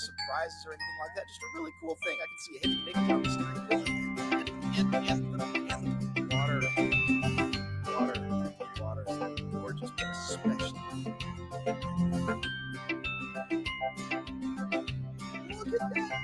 Surprises or anything like that. Just a really cool thing. I can see it hitting down the steering wheel and water is gorgeous, but especially look at that.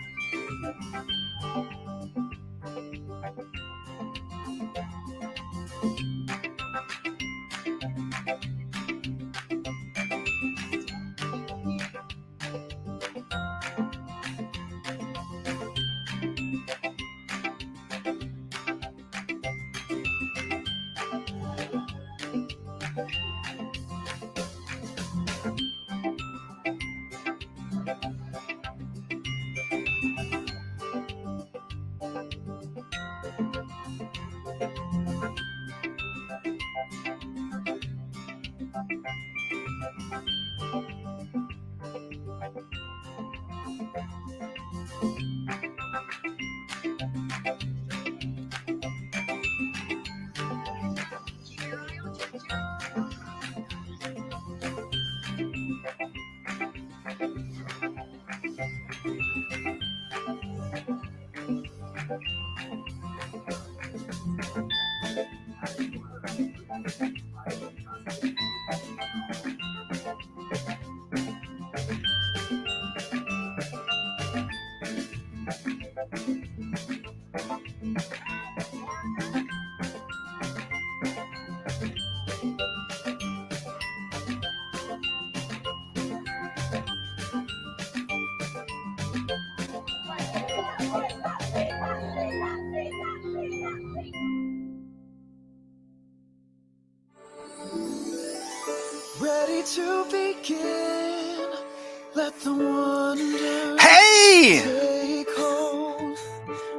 Ready to begin. Let the wonder Hey! take hold.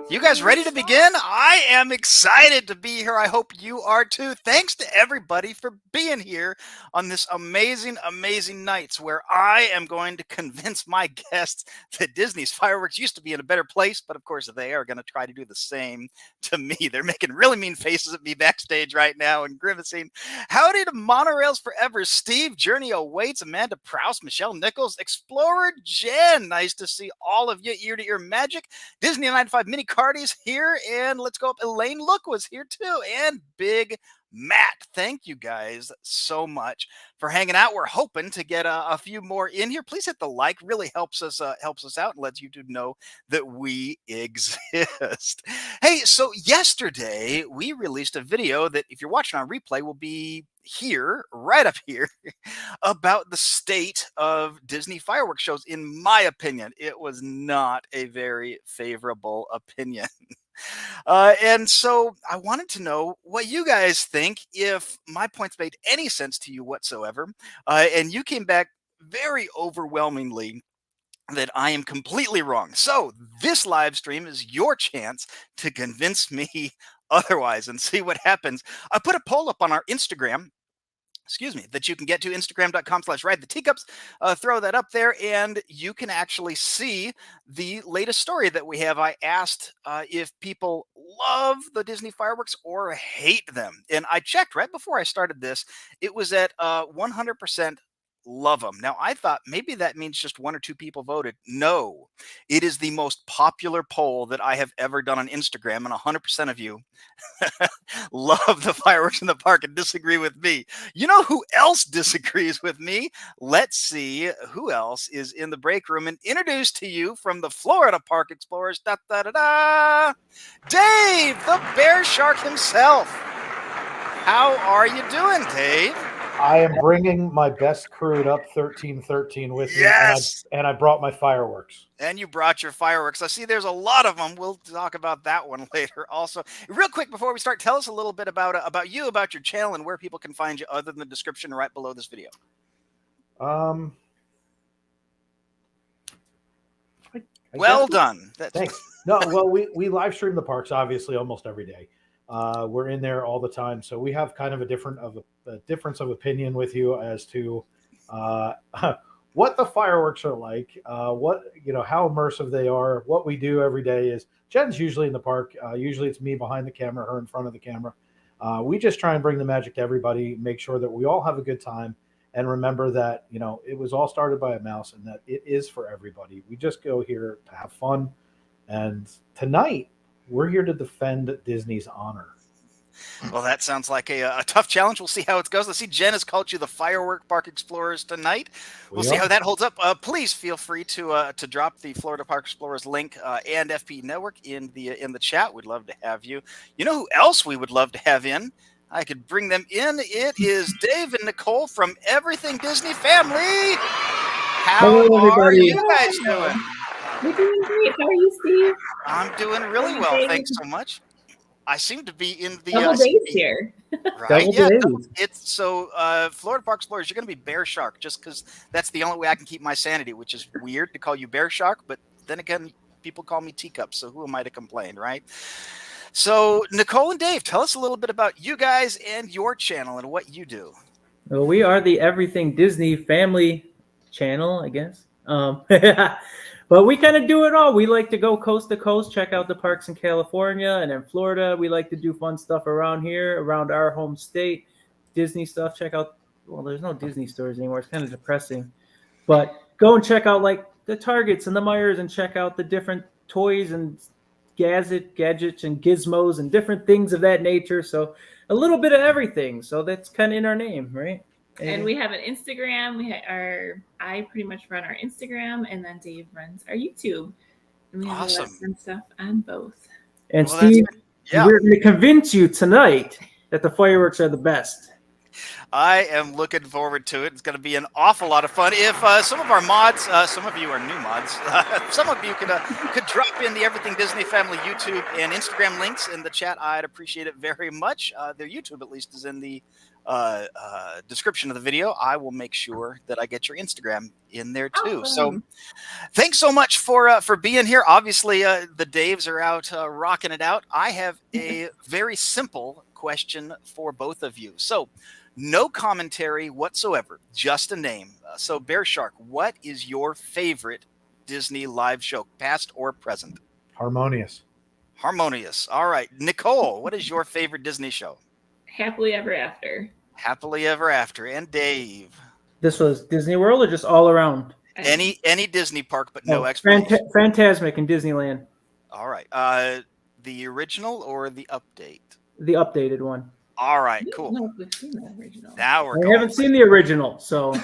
You guys ready to begin? I am excited to be here. I hope you are too. Thanks to everybody for being here on this amazing, amazing nights where I am going to convince my guests that Disney's fireworks used to be in a better place, but of course they are going to try to do the same to me. They're making really mean faces at me backstage right now and grimacing. Howdy to Monorails Forever, Steve, Journey Awaits, Amanda Prouse, Michelle Nichols, Explorer Jen. Nice to see all of you. Ear to ear magic. Disney 95 Mini Cardi's here, and let's go up. Elaine Look was here too, and Big Matt. Thank you guys so much for hanging out. We're hoping to get a few more in here. Please hit the like; really helps us out and lets YouTube know that we exist. Hey, so yesterday we released a video that, if you're watching on replay, will be here, right up here, about the state of Disney fireworks shows. In my opinion, it was not a very favorable opinion. And so I wanted to know what you guys think, if my points made any sense to you whatsoever. And you came back very overwhelmingly that I am completely wrong. So this live stream is your chance to convince me otherwise and see what happens. I put a poll up on our Instagram, that you can get to, Instagram.com/ride the teacups. Throw that up there and you can actually see the latest story that we have. I asked if people love the Disney fireworks or hate them. And I checked right before I started this. It was at 100% love them. Now, I thought maybe that means just 1 or 2 people voted. No, it is the most popular poll that I have ever done on Instagram, and 100% of you love the fireworks in the park and disagree with me. You know who else disagrees with me? Let's see who else is in the break room and introduce to you from the Florida Park Explorers, da da da da, Dave, the bear shark himself. How are you doing, Dave? I am bringing my best crewed up 1313 with Yes. me, and I brought my fireworks. And you brought your fireworks. I see there's a lot of them. We'll talk about that one later. Also, real quick before we start, tell us a little bit about you, about your channel, and where people can find you, other than the description right below this video. Well done. Thanks. No, well, we live stream the parks obviously almost every day. We're in there all the time, so we have kind of a difference of opinion with you as to what the fireworks are like, what how immersive they are. What we do every day is Jen's usually in the park. Usually it's me behind the camera, her in front of the camera. We just try and bring the magic to everybody, make sure that we all have a good time, and remember that it was all started by a mouse, and that it is for everybody. We just go here to have fun, and tonight we're here to defend Disney's honor. Well, that sounds like a tough challenge. We'll see how it goes. Let's see. Jen has called you the Firework Park Explorers tonight. We'll see how that holds up. Please feel free to drop the Florida Park Explorers link and FP Network in the chat. We'd love to have you. You know who else we would love to have in? I could bring them in. It is Dave and Nicole from Everything Disney Family. How are you guys doing? We're doing great. How are you, Steve? I'm doing really well. Thanks so much. I seem to be in the double days here. Right? Yeah. It's so Florida Park Explorers. You're going to be Bear Shark, just because that's the only way I can keep my sanity. Which is weird to call you Bear Shark, but then again, people call me Teacups. So who am I to complain, right? So Nicole and Dave, tell us a little bit about you guys and your channel and what you do. Well, we are the Everything Disney Family channel, I guess. But we kind of do it all. We like to go coast to coast, check out the parks in California, and in Florida, we like to do fun stuff around here, around our home state. Disney stuff, check out, well, there's no Disney stores anymore. It's kind of depressing. But go and check out like the Targets and the Myers and check out the different toys and gadgets and gizmos and different things of that nature. So a little bit of everything. So that's kind of in our name, right? And we have an Instagram. I pretty much run our Instagram, and then Dave runs our YouTube. And we have a lot of fun stuff on both. And Steve, we're going to convince you tonight that the fireworks are the best. I am looking forward to it. It's going to be an awful lot of fun. If some of our mods, some of you are new mods, some of you could drop in the Everything Disney Family YouTube and Instagram links in the chat, I'd appreciate it very much. Their YouTube, at least, is in the description of the video. I will make sure that I get your Instagram in there too. So thanks so much for being here. Obviously, the Daves are out rocking it out. I have a very simple question for both of you. So no commentary whatsoever, just a name. So Bear Shark, what is your favorite Disney live show, past or present? Harmonious. Harmonious. All right. Nicole, what is your favorite Disney show? Happily Ever After. Happily Ever After. And Dave? This was Disney World or just all around? Any Disney park, but no explanation. Fantasmic in Disneyland. All right. The original or the update? The updated one. All right, cool. No, we've seen the original. Now we're I haven't seen the original, so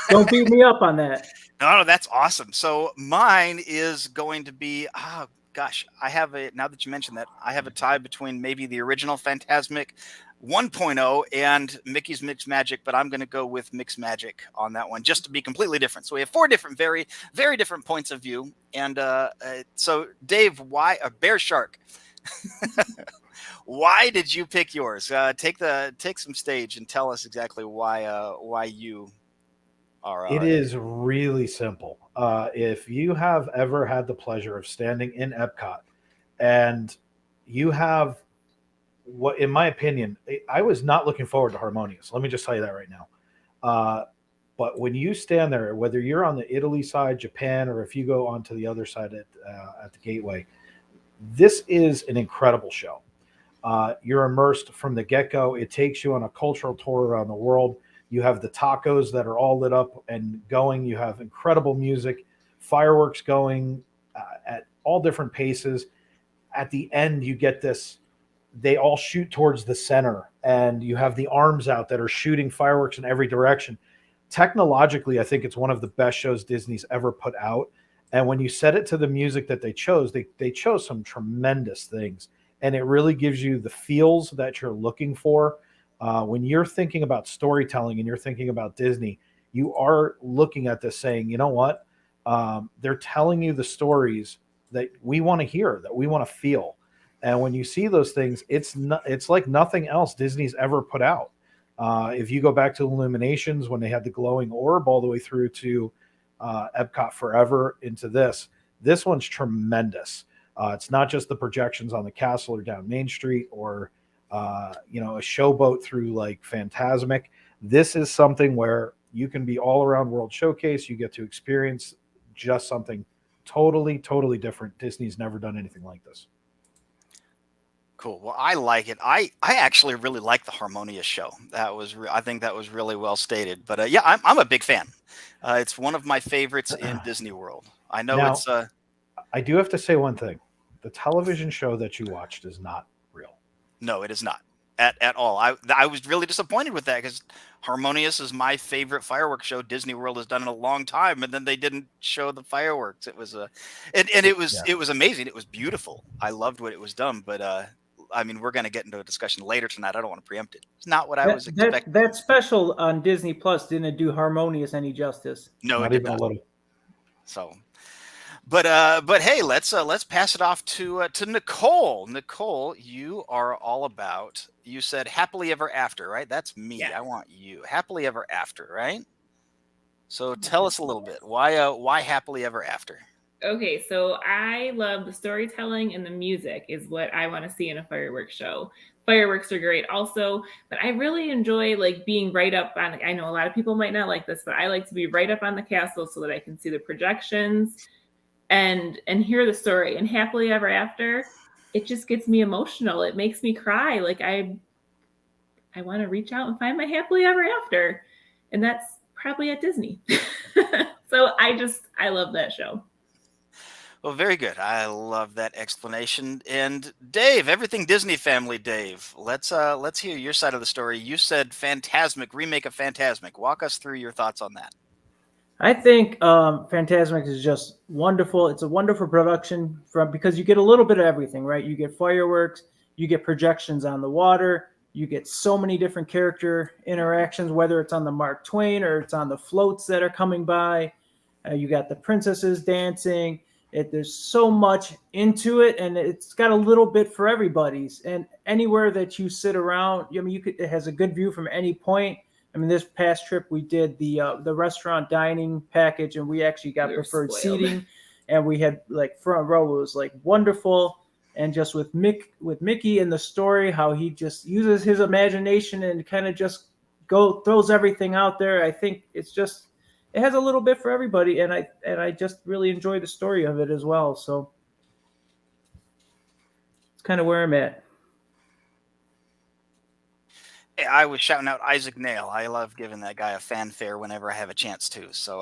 don't beat me up on that. No, that's awesome. So mine is going to be, oh gosh, I have now that you mentioned that, I have a tie between maybe the original Fantasmic 1.0 and Mickey's Mixed Magic, but I'm going to go with Mixed Magic on that one, just to be completely different. So we have 4 different, very, very different points of view. And so Dave, why a Bear Shark? Why did you pick yours? Take some stage and tell us exactly why you are. It is really simple. If you have ever had the pleasure of standing in Epcot, and you have what, in my opinion, I was not looking forward to Harmonious. Let me just tell you that right now. But when you stand there, whether you're on the Italy side, Japan, or if you go onto the other side at the Gateway, this is an incredible show. You're immersed from the get-go. It takes you on a cultural tour around the world. You have the tacos that are all lit up and going. You have incredible music, fireworks going at all different paces. At the end, you get this. They all shoot towards the center, and you have the arms out that are shooting fireworks in every direction. Technologically, I think it's one of the best shows Disney's ever put out. And when you set it to the music that they chose, they chose some tremendous things. And it really gives you the feels that you're looking for. When you're thinking about storytelling and you're thinking about Disney, you are looking at this saying, you know what? They're telling you the stories that we want to hear, that we want to feel. And when you see those things, it's like nothing else Disney's ever put out. If you go back to Illuminations, when they had the glowing orb all the way through to Epcot Forever into this one's tremendous. It's not just the projections on the castle or down Main Street or a showboat through like Fantasmic. This is something where you can be all around World Showcase. You get to experience just something totally, totally different. Disney's never done anything like this. Cool. Well, I like it. I actually really like the Harmonious show. I think that was really well stated. But yeah, I'm a big fan. It's one of my favorites in Disney World. I know Now, it's I do have to say one thing. The television show that you watched is not real. no, it is not at all. I was really disappointed with that because Harmonious is my favorite fireworks show Disney World has done in a long time, and then they didn't show the fireworks. It was it was amazing. It was beautiful. I loved what it was done, but I mean, we're going to get into a discussion later tonight. I don't want to preempt it. It's not what I was expecting. That special on Disney Plus didn't do Harmonious any justice. No, Not it did even a not. little. So, but hey, let's pass it off to Nicole. Nicole, you are all about. You said happily ever after, right? That's me. Yeah. I want you happily ever after, right? So tell us a little bit why happily ever after. Okay, so I love the storytelling and the music is what I want to see in a fireworks show. Fireworks are great also, but I really enjoy like being right up on, I know a lot of people might not like this, but I like to be right up on the castle so that I can see the projections and hear the story. And happily ever after, it just gets me emotional. It makes me cry. Like I want to reach out and find my happily ever after. And that's probably at Disney. So I love that show. Well, very good. I love that explanation. And Dave, Everything Disney Family, Dave, let's hear your side of the story. You said Fantasmic, remake of Fantasmic. Walk us through your thoughts on that. I think Fantasmic is just wonderful. It's a wonderful production because you get a little bit of everything, right? You get fireworks, you get projections on the water, you get so many different character interactions, whether it's on the Mark Twain or it's on the floats that are coming by. You got the princesses dancing. There's so much into it, and it's got a little bit for everybody's. And anywhere that you sit around, I mean, it has a good view from any point. I mean, this past trip we did the restaurant dining package, and we actually got preferred seating, and we had like front row. It was like wonderful, and just with Mickey and the story, how he just uses his imagination and kind of just throws everything out there. I think it has a little bit for everybody, and I just really enjoy the story of it as well. So it's kind of where I'm at. I was shouting out Isaac Nail. I love giving that guy a fanfare whenever I have a chance to. So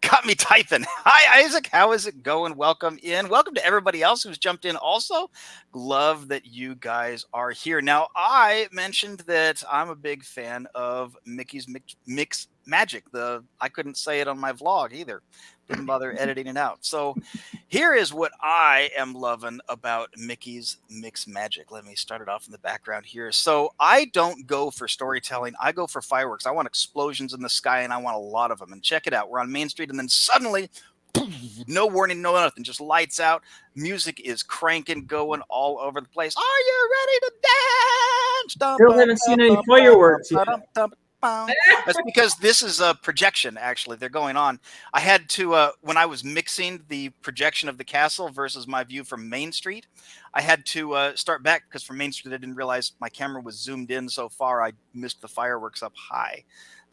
got me typing. Hi, Isaac. How is it going? Welcome in. Welcome to everybody else who's jumped in also. Love that you guys are here. Now, I mentioned that I'm a big fan of Mickey's Mix Magic. I couldn't say it on my vlog either. Didn't bother editing it out. So here is what I am loving about Mickey's Mix Magic. Let me start it off in the background here. So I don't go for storytelling. I go for fireworks. I want explosions in the sky, and I want a lot of them. And check it out. We're on Main Street, and then suddenly, no warning, no nothing, just lights out. Music is cranking, going all over the place. Are you ready to dance? Still haven't seen any fireworks yet. That's because this is a projection, actually. They're going on. I had to, when I was mixing the projection of the castle versus my view from Main Street, I had to start back because from Main Street I didn't realize my camera was zoomed in so far I missed the fireworks up high.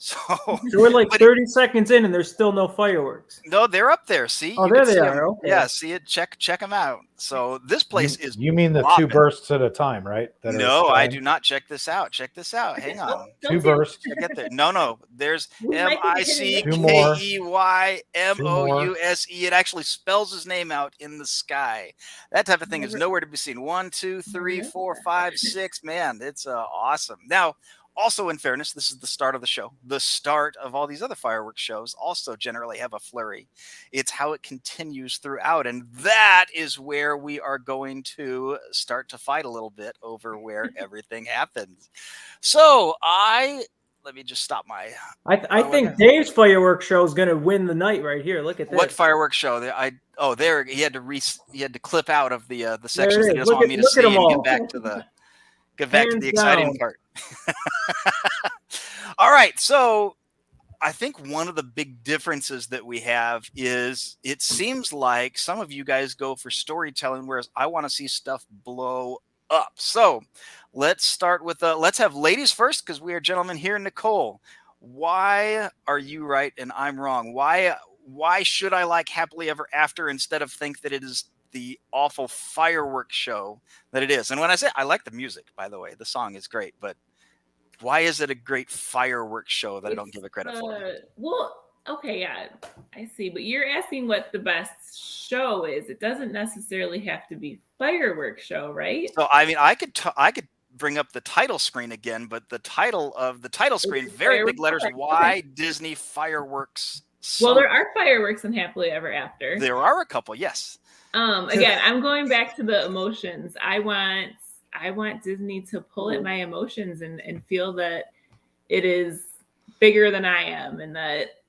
So, So we're like but 30 seconds in and there's still no fireworks. no, they're up there. See, Oh, you there can they see are. them. Okay. Yeah, see it. Check them out. So this place is. You mean the 2 popping. bursts at a time, right? That No, I showing? do not. Check this out. Check this out. Hang on. 2 bursts. I get there. No. There's We might be hitting Two more. MICKEYMOUSE. It actually spells his name out in the sky. That type of thing is nowhere to be seen. 1, 2, 3, 4, 5, 6. Man, it's awesome. Now, also, in fairness, this is the start of the show. The start of all these other fireworks shows also generally have a flurry. It's how it continues throughout. And that is where we are going to start to fight a little bit over where everything happens. So let me just stop my. I think Dave's fireworks show is going to win the night right here. Look at this. What fireworks show? There he had to clip out of the sections that he doesn't Look want me to look at see them and all. get back to the exciting down. part. All right, so I think one of the big differences that we have is it seems like some of you guys go for storytelling, whereas I want to see stuff blow up. So let's start with let's have ladies first because we are gentlemen here. Nicole, why are you right and I'm wrong? Why should I like Happily Ever After instead of think that it is the awful fireworks show that it is? And when I say I like the music, by the way, the song is great, but why is it a great fireworks show that I don't give it credit for? Well, okay, yeah, I see. But you're asking what the best show is. It doesn't necessarily have to be fireworks show, right? So I mean, I could bring up the title screen again, but the title screen, very big letters. Why Disney fireworks? Well, there are fireworks in Happily Ever After. There are a couple, yes. Again, I'm going back to the emotions. I want Disney to pull at my emotions and feel that it is bigger than I am and that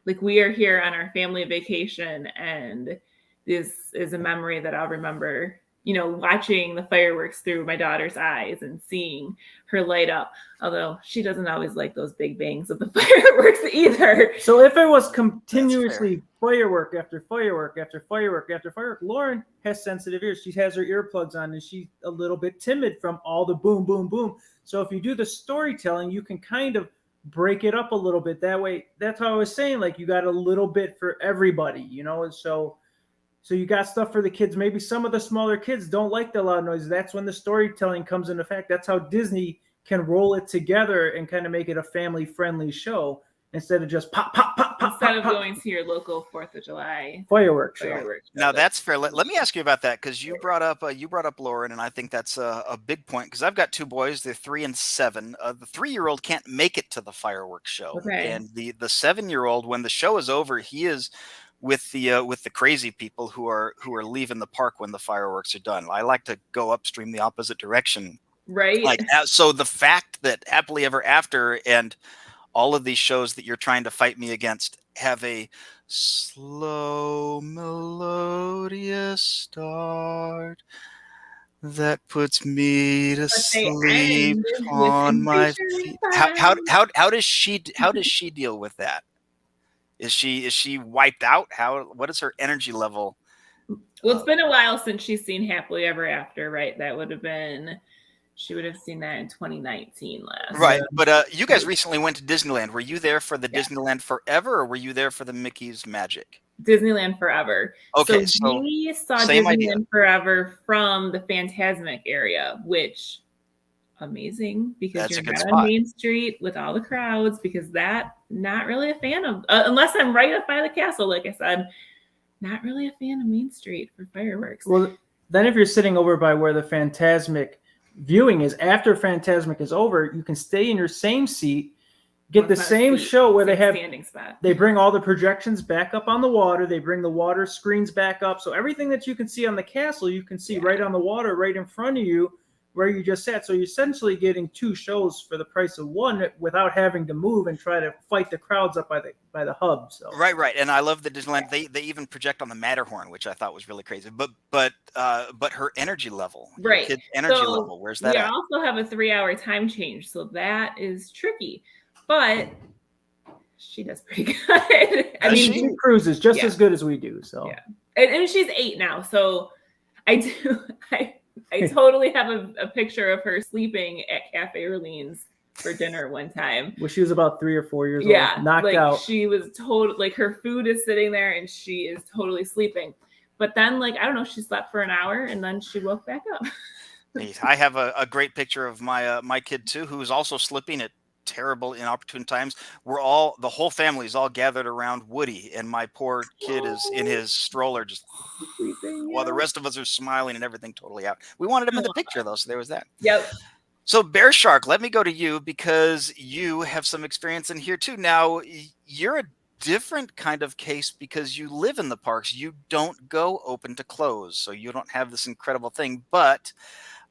like we are here on our family vacation and this is a memory that I'll remember, watching the fireworks through my daughter's eyes and seeing her light up. Although she doesn't always like those big bangs of the fireworks either. So if it was continuously firework after firework after firework after firework, Lauren has sensitive ears. She has her earplugs on and she's a little bit timid from all the boom, boom, boom. So if you do the storytelling, you can kind of break it up a little bit. That way, that's how I was saying, like you got a little bit for everybody, and so you got stuff for the kids. Maybe some of the smaller kids don't like the loud noises. That's when the storytelling comes into effect. That's how Disney can roll it together and kind of make it a family-friendly show instead of just pop, pop, pop, pop, instead pop, of pop. going to your local 4th of July fireworks. Now that's fair. Let me ask you about that because you brought up Lauren, and I think that's a big point because I've got 2 boys. They're 3 and 7. The 3-year-old can't make it to the fireworks show, and the 7-year-old, when the show is over, he is with the crazy people who are leaving the park when the fireworks are done. I like to go upstream the opposite direction, right? Like so, the fact that Happily Ever After and all of these shows that you're trying to fight me against have a slow, melodious start that puts me to sleep on my feet. How does she deal with that? Is she wiped out? What is her energy level? Well, it's been a while since she's seen Happily Ever After, right? She would have seen that in 2019 last. Right, but you guys recently went to Disneyland. Were you there for the Disneyland Forever, or were you there for the Mickey's Magic? Disneyland Forever. Okay, so we saw Disneyland Forever from the Fantasmic area, which amazing because you're not on Main Street with all the crowds. Because not really a fan of unless I'm right up by the castle. Like I said, not really a fan of Main Street for fireworks. Well, then if you're sitting over by where the Fantasmic viewing is, after Fantasmic is over, you can stay in your same seat, get the same show where they have standing spot. They bring all the projections back up on the water. They bring the water screens back up. So everything that you can see on the castle, you can see right on the water, right in front of you where you just sat. So you're essentially getting 2 shows for the price of 1 without having to move and try to fight the crowds up by the hub. So right, and I love the Disneyland. They even project on the Matterhorn, which I thought was really crazy. But her energy level, right? Kid's energy level, where's that? We at? also have a 3-hour time change, so that is tricky. But she does pretty good. I mean, she cruises just as good as we do. So and she's 8 now, so I I totally have a picture of her sleeping at Cafe Orleans for dinner one time. Well, she was about 3 or 4 years Yeah, old, knocked like out. she was total, like her food is sitting there and she is totally sleeping. But then, like, I don't know, she slept for an hour and then she woke back up. I have a great picture of my my kid too, who's also slipping at terrible, inopportune times. The whole family is all gathered around Woody, and my poor kid is in his stroller, just Sleeping, while the yeah. rest of us are smiling and everything totally out. We wanted him in the picture though, so there was that. Yep. So Bear Shark, let me go to you because you have some experience in here too. Now you're a different kind of case because you live in the parks. You don't go open to close, so you don't have this incredible thing. But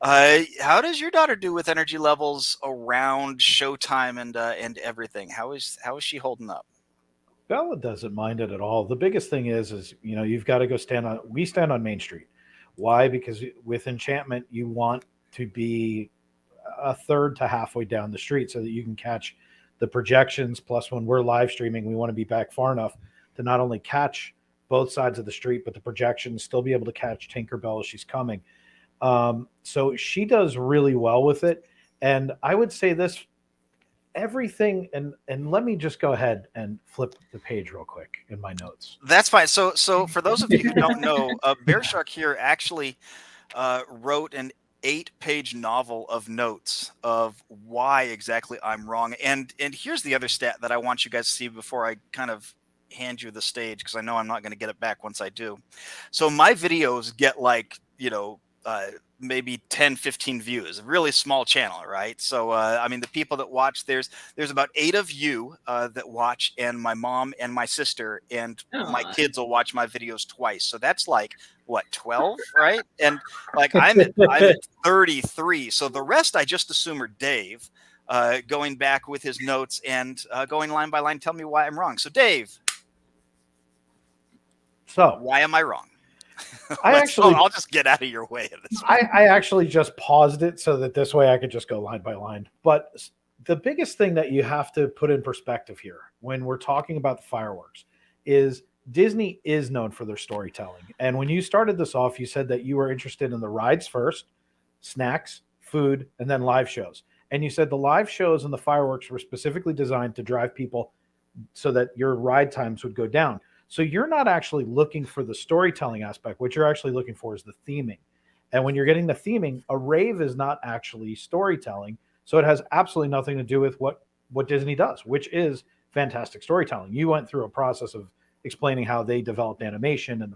how does your daughter do with energy levels around showtime and everything? How is she holding up? Bella doesn't mind it at all. The biggest thing is you've got to go we stand on Main Street. Why? Because with Enchantment, you want to be a third to halfway down the street so that you can catch the projections. Plus, when we're live streaming, we want to be back far enough to not only catch both sides of the street, but the projections, still be able to catch Tinkerbell as she's coming. So she does really well with it. And I would say this, everything, and let me just go ahead and flip the page real quick in my notes. That's fine. So for those of you who don't know, Bear Shark here actually wrote an 8-page novel of notes of why exactly I'm wrong. And here's the other stat that I want you guys to see before I kind of hand you the stage, because I know I'm not going to get it back once I do. So my videos get like, maybe 10, 15 views, a really small channel, right? So, I mean, the people that watch, there's about 8 of you that watch, and my mom and my sister, and my Aw. kids will watch my videos twice. So that's like, what, 12, right? And like, I'm at 33. So the rest, I just assume are Dave, going back with his notes and going line by line. Tell me why I'm wrong. So Dave, So why am I wrong? I'll just get out of your way of this. I actually just paused it so that this way I could just go line by line. But the biggest thing that you have to put in perspective here when we're talking about the fireworks is Disney is known for their storytelling. And when you started this off, you said that you were interested in the rides first, snacks, food, and then live shows. And you said the live shows and the fireworks were specifically designed to drive people so that your ride times would go down. So you're not actually looking for the storytelling aspect. What you're actually looking for is the theming. And when you're getting the theming, a rave is not actually storytelling. So it has absolutely nothing to do with what Disney does, which is fantastic storytelling. You went through a process of explaining how they developed animation and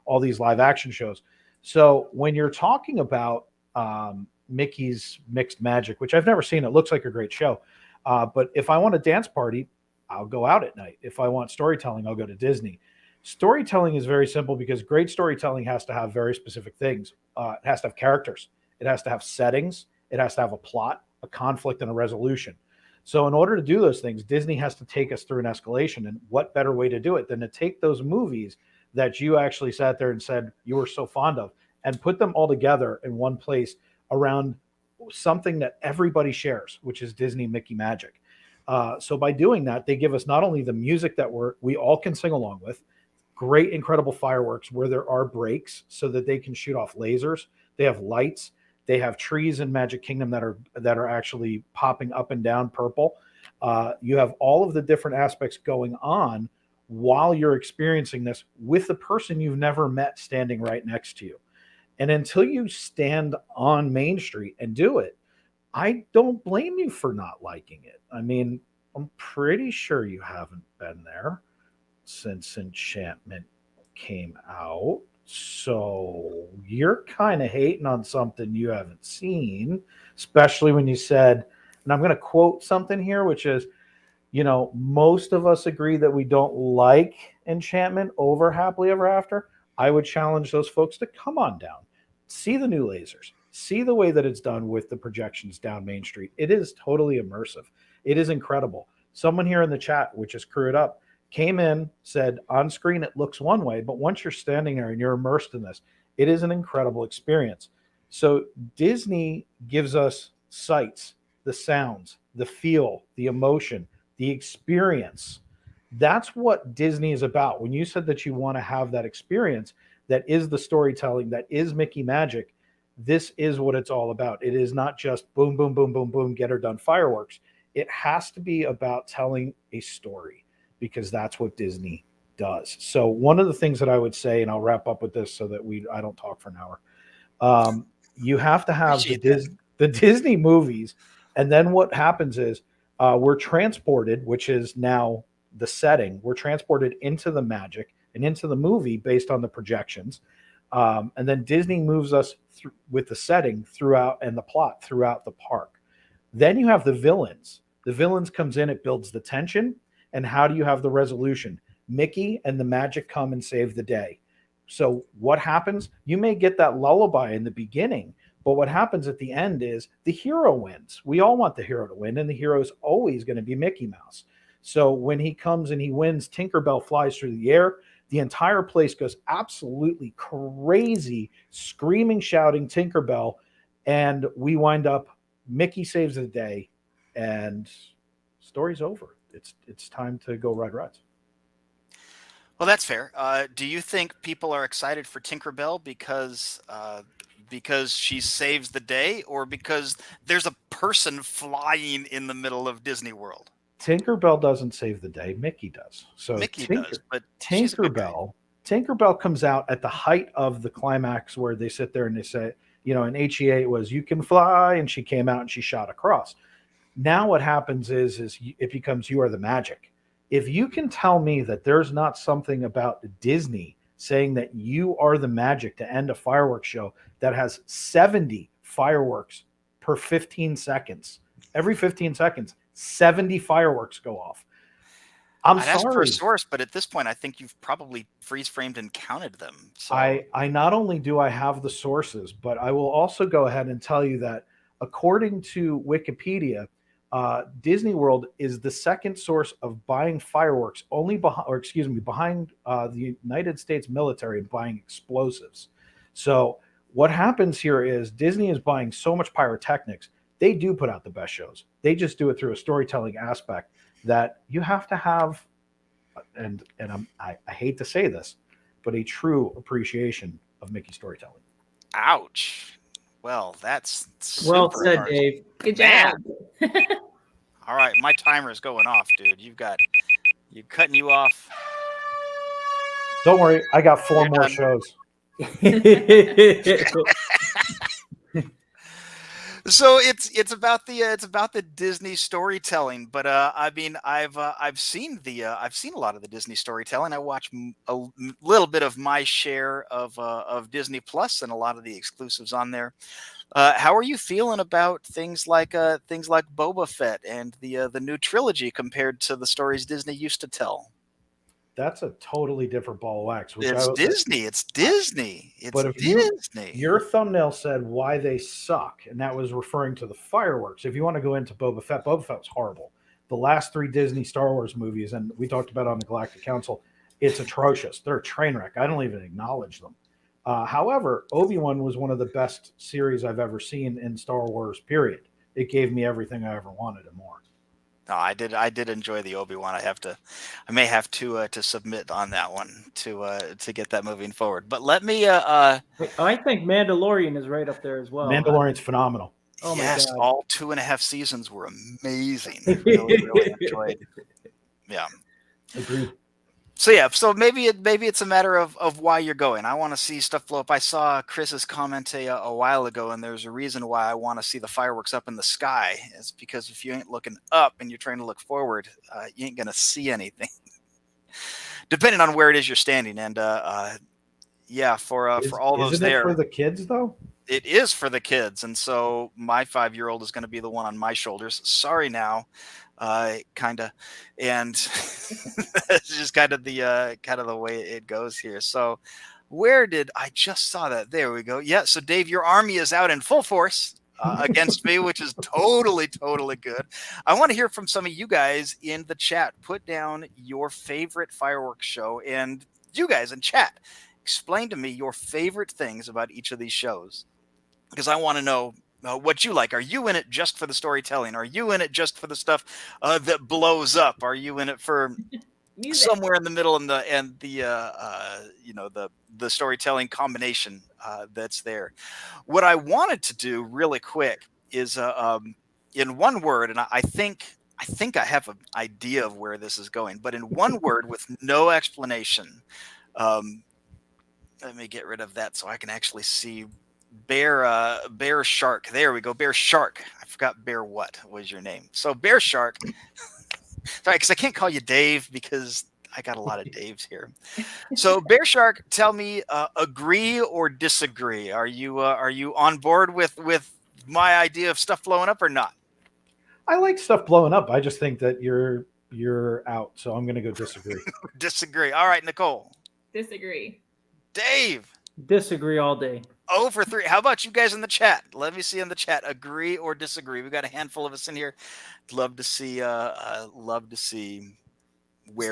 all these live action shows. So when you're talking about Mickey's Mixed Magic, which I've never seen, it looks like a great show. But if I want a dance party, I'll go out at night. If I want storytelling, I'll go to Disney. Storytelling is very simple because great storytelling has to have very specific things. It has to have characters. It has to have settings. It has to have a plot, a conflict, and a resolution. So in order to do those things, Disney has to take us through an escalation. And what better way to do it than to take those movies that you actually sat there and said you were so fond of and put them all together in one place around something that everybody shares, which is Disney Mickey Magic. So by doing that, they give us not only the music that we all can sing along with, great, incredible fireworks where there are breaks so that they can shoot off lasers. They have lights. They have trees in Magic Kingdom that are actually popping up and down purple. You have all of the different aspects going on while you're experiencing this with the person you've never met standing right next to you. And until you stand on Main Street and do it, I don't blame you for not liking it. I mean, I'm pretty sure you haven't been there since Enchantment came out. So you're kind of hating on something you haven't seen, especially when you said, and I'm going to quote something here, which is, most of us agree that we don't like Enchantment over Happily Ever After. I would challenge those folks to come on down, see the new lasers, see the way that it's done with the projections down Main Street. It is totally immersive. It is incredible. Someone here in the chat, which is Screw It Up, came in, said on screen it looks one way, but once you're standing there and you're immersed in this, it is an incredible experience. So Disney gives us sights, the sounds, the feel, the emotion, the experience. That's what Disney is about. When you said that you want to have that experience, that is the storytelling, that is Mickey Magic, this is what it's all about. It is not just boom, boom, boom, boom, boom, get her done fireworks. It has to be about telling a story because that's what Disney does. So one of the things that I would say, and I'll wrap up with this so that I don't talk for an hour. You have to have the Disney movies, and then what happens is we're transported, which is now the setting. We're transported into the magic and into the movie based on the projections. And then Disney moves us with the setting throughout and the plot throughout the park. Then you have the villains. The villains comes in, it builds the tension. And how do you have the resolution? Mickey and the magic come and save the day. So what happens? You may get that lullaby in the beginning, but what happens at the end is the hero wins. We all want the hero to win, and the hero is always going to be Mickey Mouse. So when he comes and he wins, Tinkerbell flies through the air. The entire place goes absolutely crazy, screaming, shouting Tinkerbell, and we wind up, Mickey saves the day, and story's over. It's time to go ride rides. Well, that's fair. Do you think people are excited for Tinkerbell because she saves the day, or because there's a person flying in the middle of Disney World? Tinkerbell doesn't save the day. Mickey does. So Mickey does, but she's a good guy. Tinkerbell comes out at the height of the climax where they sit there and they say, in HEA it was, you can fly, and she came out and she shot across. Now what happens is it becomes, you are the magic. If you can tell me that there's not something about Disney saying that you are the magic to end a fireworks show that has 70 fireworks per 15 seconds, every 15 seconds, 70 fireworks go off. I'd ask for a source, but at this point, I think you've probably freeze framed and counted them. So I not only do I have the sources, but I will also go ahead and tell you that according to Wikipedia, Disney World is the second source of buying fireworks behind the United States military and buying explosives. So what happens here is Disney is buying so much pyrotechnics. They do put out the best shows. They just do it through a storytelling aspect that you have to have, and I hate to say this, but a true appreciation of Mickey storytelling. Ouch. Well, that's well said, harsh. Dave. Good job. All right, my timer is going off, dude. You're cutting you off. Don't worry, I got 4 more shows. So it's about the Disney storytelling, but I mean I've seen a lot of the Disney storytelling. I watch a little bit of my share of Disney Plus and a lot of the exclusives on there. How are you feeling about things like Boba Fett and the new trilogy compared to the stories Disney used to tell? That's a totally different ball of wax. It's Disney. But if Disney. Your thumbnail said why they suck, and that was referring to the fireworks. If you want to go into Boba Fett was horrible. The last 3 Disney Star Wars movies, and we talked about it on the Galactic Council, it's atrocious. They're a train wreck. I don't even acknowledge them. However, Obi-Wan was one of the best series I've ever seen in Star Wars, period. It gave me everything I ever wanted and more. No, I did enjoy the Obi-Wan. I may have to submit on that one to get that moving forward. But let me I think Mandalorian is right up there as well. Mandalorian's phenomenal. Oh my yes, God. all 2.5 seasons were amazing. Really enjoyed. Yeah. Agreed. So maybe it's a matter of why you're going. I want to see stuff blow up. I saw Chris's comment a while ago, and there's a reason why I want to see the fireworks up in the sky. It's because if you ain't looking up and you're trying to look forward, you ain't gonna see anything. Depending on where it is you're standing, and for all those isn't it there. for the kids though? It is for the kids, and so my 5-year-old is going to be the one on my shoulders. Sorry now. Kind of, and it's just kind of the way it goes here. So where did I just saw that? There we go. Yeah. So Dave, your army is out in full force against me, which is totally good. I want to hear from some of you guys in the chat. Put down your favorite fireworks show, and you guys in chat, explain to me your favorite things about each of these shows, because I want to know what you like. Are you in it just for the storytelling? Are you in it just for the stuff that blows up? Are you in it for Music. somewhere in the middle, and the storytelling combination that's there. What I wanted to do really quick is in one word, and I think I have an idea of where this is going, but in one word with no explanation. Um, Let me get rid of that so I can actually see bear shark. There we go, bear shark. I forgot bear what was your name. So bear shark. Sorry, because I can't call you Dave because I got a lot of Daves here. So bear shark, tell me, agree or disagree? Are you on board with my idea of stuff blowing up or not? I like stuff blowing up. I just think that you're out, so I'm going to go disagree. Disagree. All right, Nicole. Disagree. Dave. Disagree all day. 0 for 3. How about you guys in the chat? Let me see in the chat. Agree or disagree? We got a handful of us in here. Love to see where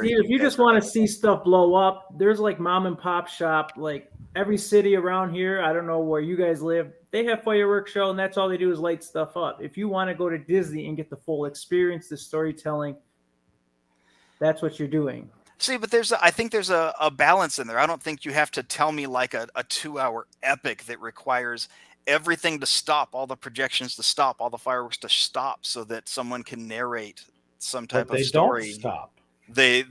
Steve, if you guys just are want at. to see stuff blow up, there's like mom and pop shop, like every city around here. I don't know where you guys live. They have fireworks show, and that's all they do is light stuff up. If you want to go to Disney and get the full experience, the storytelling, that's what you're doing. See, but I think there's a balance in there. I don't think you have to tell me like a 2-hour epic that requires everything to stop, all the projections to stop, all the fireworks to stop, so that someone can narrate some type But they of story. don't stop. They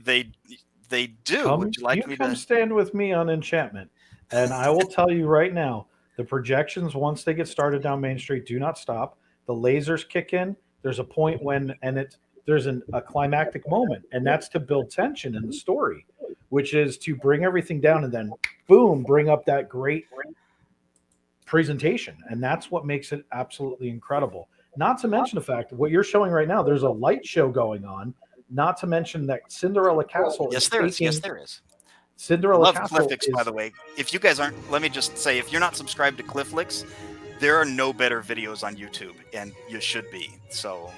do. Would you like me come to? stand with me on Enchantment, and I will tell you right now, the projections, once they get started down Main Street, do not stop. The lasers kick in. There's a point when, and there's a climactic moment, and that's to build tension in the story, which is to bring everything down and then boom, bring up that great presentation. And that's what makes it absolutely incredible. Not to mention the fact that what you're showing right now, there's a light show going on. Not to mention that Cinderella Castle. Yes, there is. Yes, there is. Cinderella Love Castle Clifflix, by the way. If you guys aren't, let me just say, if you're not subscribed to Clifflix, there are no better videos on YouTube, and you should be. So,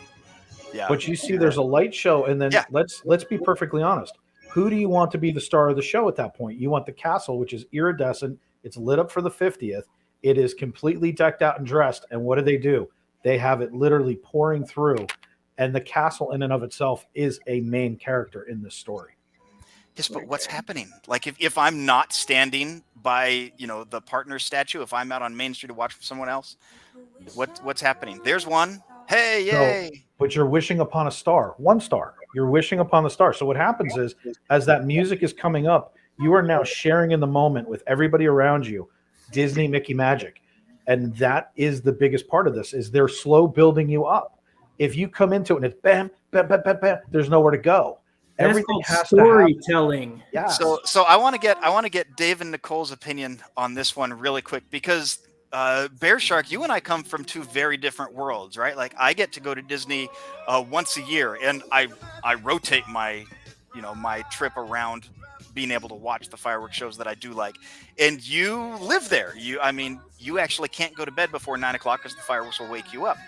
yeah. But you see, there's a light show, and then let's be perfectly honest. Who do you want to be the star of the show at that point? You want the castle, which is iridescent. It's lit up for the 50th. It is completely decked out and dressed. And what do? They have it literally pouring through. And the castle in and of itself is a main character in this story. Yes, but what's happening? Like if I'm not standing by, the partner statue, if I'm out on Main Street to watch someone else, what's happening? There's one. Hey, yay. So, but you're wishing upon a star, one star. You're wishing upon the star. So what happens is, as that music is coming up, you are now sharing in the moment with everybody around you, Disney, Mickey magic. And that is the biggest part of this, is they're slow building you up. If you come into it and it's bam, bam, bam, bam, bam, there's nowhere to go. That's Everything has storytelling. Yeah. So I want to get Dave and Nicole's opinion on this one really quick, because Bear Shark, you and I come from two very different worlds, right? Like I get to go to Disney once a year, and I rotate my trip around being able to watch the fireworks shows that I do like. And you live there. You actually can't go to bed before 9 o'clock because the fireworks will wake you up.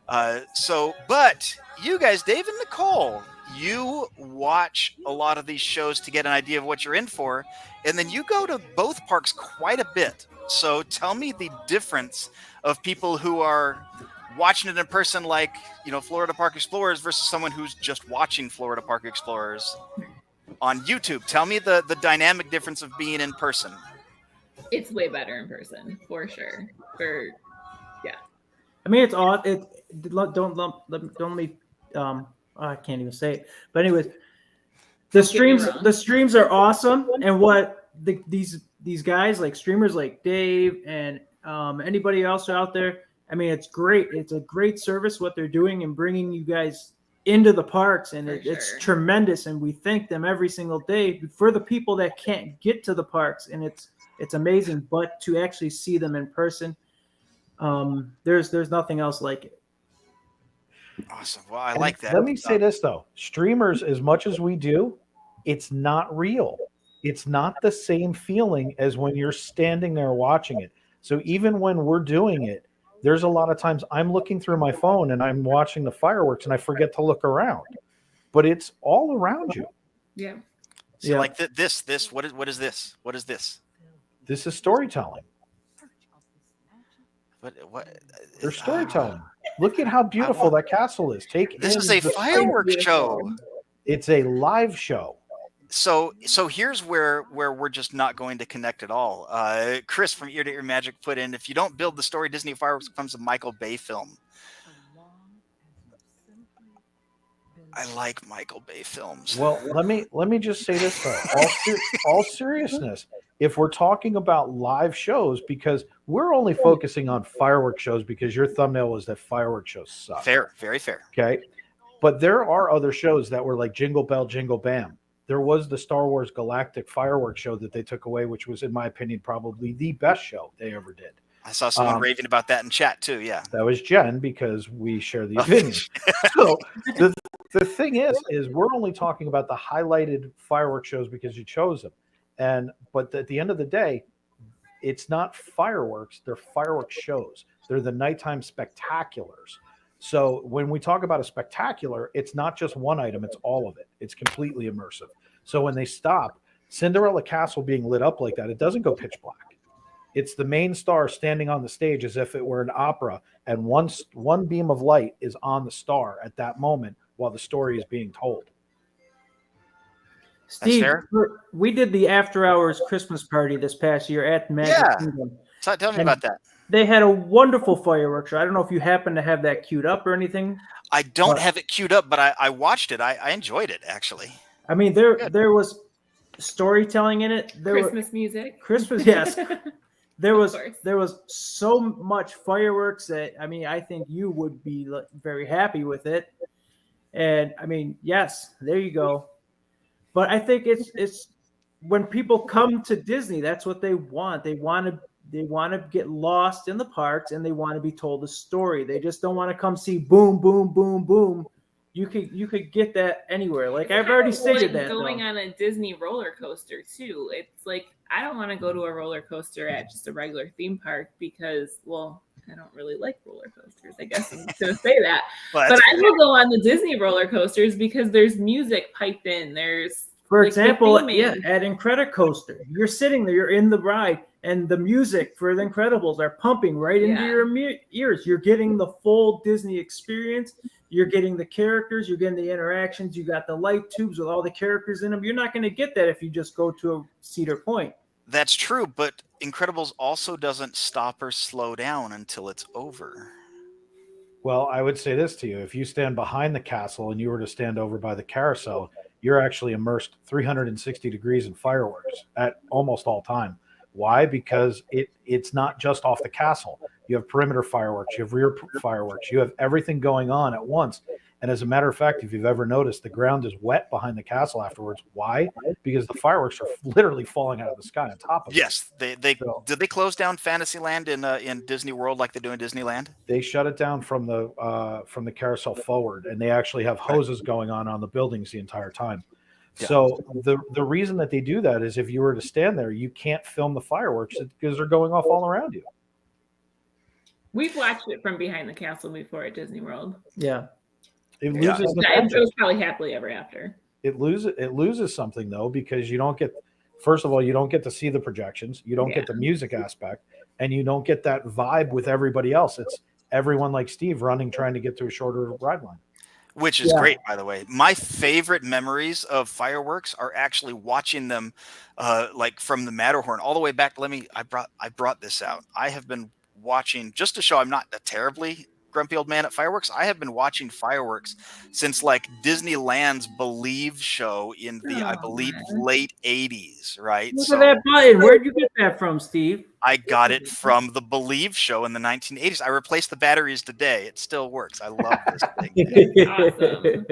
But you guys, Dave and Nicole, you watch a lot of these shows to get an idea of what you're in for, and then you go to both parks quite a bit. So tell me the difference of people who are watching it in person, like, Florida Park Explorers, versus someone who's just watching Florida Park Explorers on YouTube. Tell me the dynamic difference of being in person. It's way better in person, for sure. I mean, it's odd. Don't let me. I can't even say it. But anyways, the streams are awesome, and what these guys, like streamers like Dave and anybody else out there. I mean, it's great. It's a great service what they're doing and bringing you guys into the parks, and it's tremendous. And we thank them every single day for the people that can't get to the parks, and it's amazing. But to actually see them in person, there's nothing else like it. Awesome. Well, I like that. Let me say this though: streamers, as much as we do, it's not real. It's not the same feeling as when you're standing there watching it. So even when we're doing it, there's a lot of times I'm looking through my phone and I'm watching the fireworks and I forget to look around, but it's all around you. Yeah. So like this, what is this? What is this? This is storytelling. What? They're storytelling. Look at how beautiful that castle is. This is a fireworks show. It's a live show. So here's where we're just not going to connect at all. Chris from Ear to Ear Magic put in, if you don't build the story, Disney Fireworks becomes a Michael Bay film. I like Michael Bay films. Well, let me just say this though. All seriousness, if we're talking about live shows, because we're only focusing on fireworks shows because your thumbnail was that fireworks shows suck. Fair, very fair. Okay. But there are other shows that were like Jingle Bell, Jingle Bam. There was the Star Wars Galactic Fireworks show that they took away, which was, in my opinion, probably the best show they ever did. I saw someone raving about that in chat too. Yeah, that was Jen, because we share the opinion. So the thing is we're only talking about the highlighted fireworks shows because you chose them. But at the end of the day, it's not fireworks, they're fireworks shows. They're the nighttime spectaculars. So when we talk about a spectacular, it's not just one item, it's all of it. It's completely immersive. So when they stop Cinderella Castle being lit up like that, it doesn't go pitch black. It's the main star standing on the stage as if it were an opera, and one beam of light is on the star at that moment while the story is being told. Steve, we did the after hours Christmas party this past year at Magic Kingdom. So tell me about that. They had a wonderful fireworks show. I don't know if you happen to have that queued up or anything. I don't have it queued up, but I watched it. I enjoyed it, actually. I mean, there was storytelling in it. Christmas music. Christmas, yes. There was so much fireworks that, I mean, I think you would be very happy with it. And I mean, yes, there you go. But I think it's when people come to Disney, that's what they want. They want to get lost in the parks, and they want to be told a story. They just don't want to come see boom, boom, boom, boom. You could get that anywhere. Like I've already stated that. Going on a Disney roller coaster too. It's like I don't want to go to a roller coaster at just a regular theme park because, well, I don't really like roller coasters. I guess I'm going to say that. But I will go on the Disney roller coasters because there's music piped in. There's, for example, at Incredicoaster, you're sitting there, you're in the ride, and the music for the Incredibles are pumping right into your ears. You're getting the full Disney experience. You're getting the characters. You're getting the interactions. You got the light tubes with all the characters in them. You're not going to get that if you just go to a Cedar Point. That's true, but Incredibles also doesn't stop or slow down until it's over. Well, I would say this to you. If you stand behind the castle and you were to stand over by the carousel, you're actually immersed 360 degrees in fireworks at almost all time. Why? Because it's not just off the castle. You have perimeter fireworks, you have rear fireworks, you have everything going on at once. And as a matter of fact, if you've ever noticed, the ground is wet behind the castle afterwards. Why? Because the fireworks are literally falling out of the sky on top of it. Yes, did they close down Fantasyland in Disney World like they do in Disneyland? They shut it down from the carousel forward, and they actually have hoses going on the buildings the entire time. Yeah. So the reason that they do that is if you were to stand there, you can't film the fireworks because they're going off all around you. We've watched it from behind the castle before at Disney World. Yeah. It loses it was probably happily ever after. It loses something though, because you don't get, first of all, you don't get to see the projections, you don't get the music aspect, and you don't get that vibe with everybody else. It's everyone like Steve running, trying to get to a shorter ride line. Which is great, by the way. My favorite memories of fireworks are actually watching them, like from the Matterhorn all the way back. I brought this out. I have been watching, just to show I'm not a terribly grumpy old man at fireworks. I have been watching fireworks since like Disneyland's Believe show in the, I believe, late 80s, right? Look at that button. Where'd you get that from, Steve? I got it from the Believe show in the 1980s. I replaced the batteries today. It still works. I love this thing. Awesome.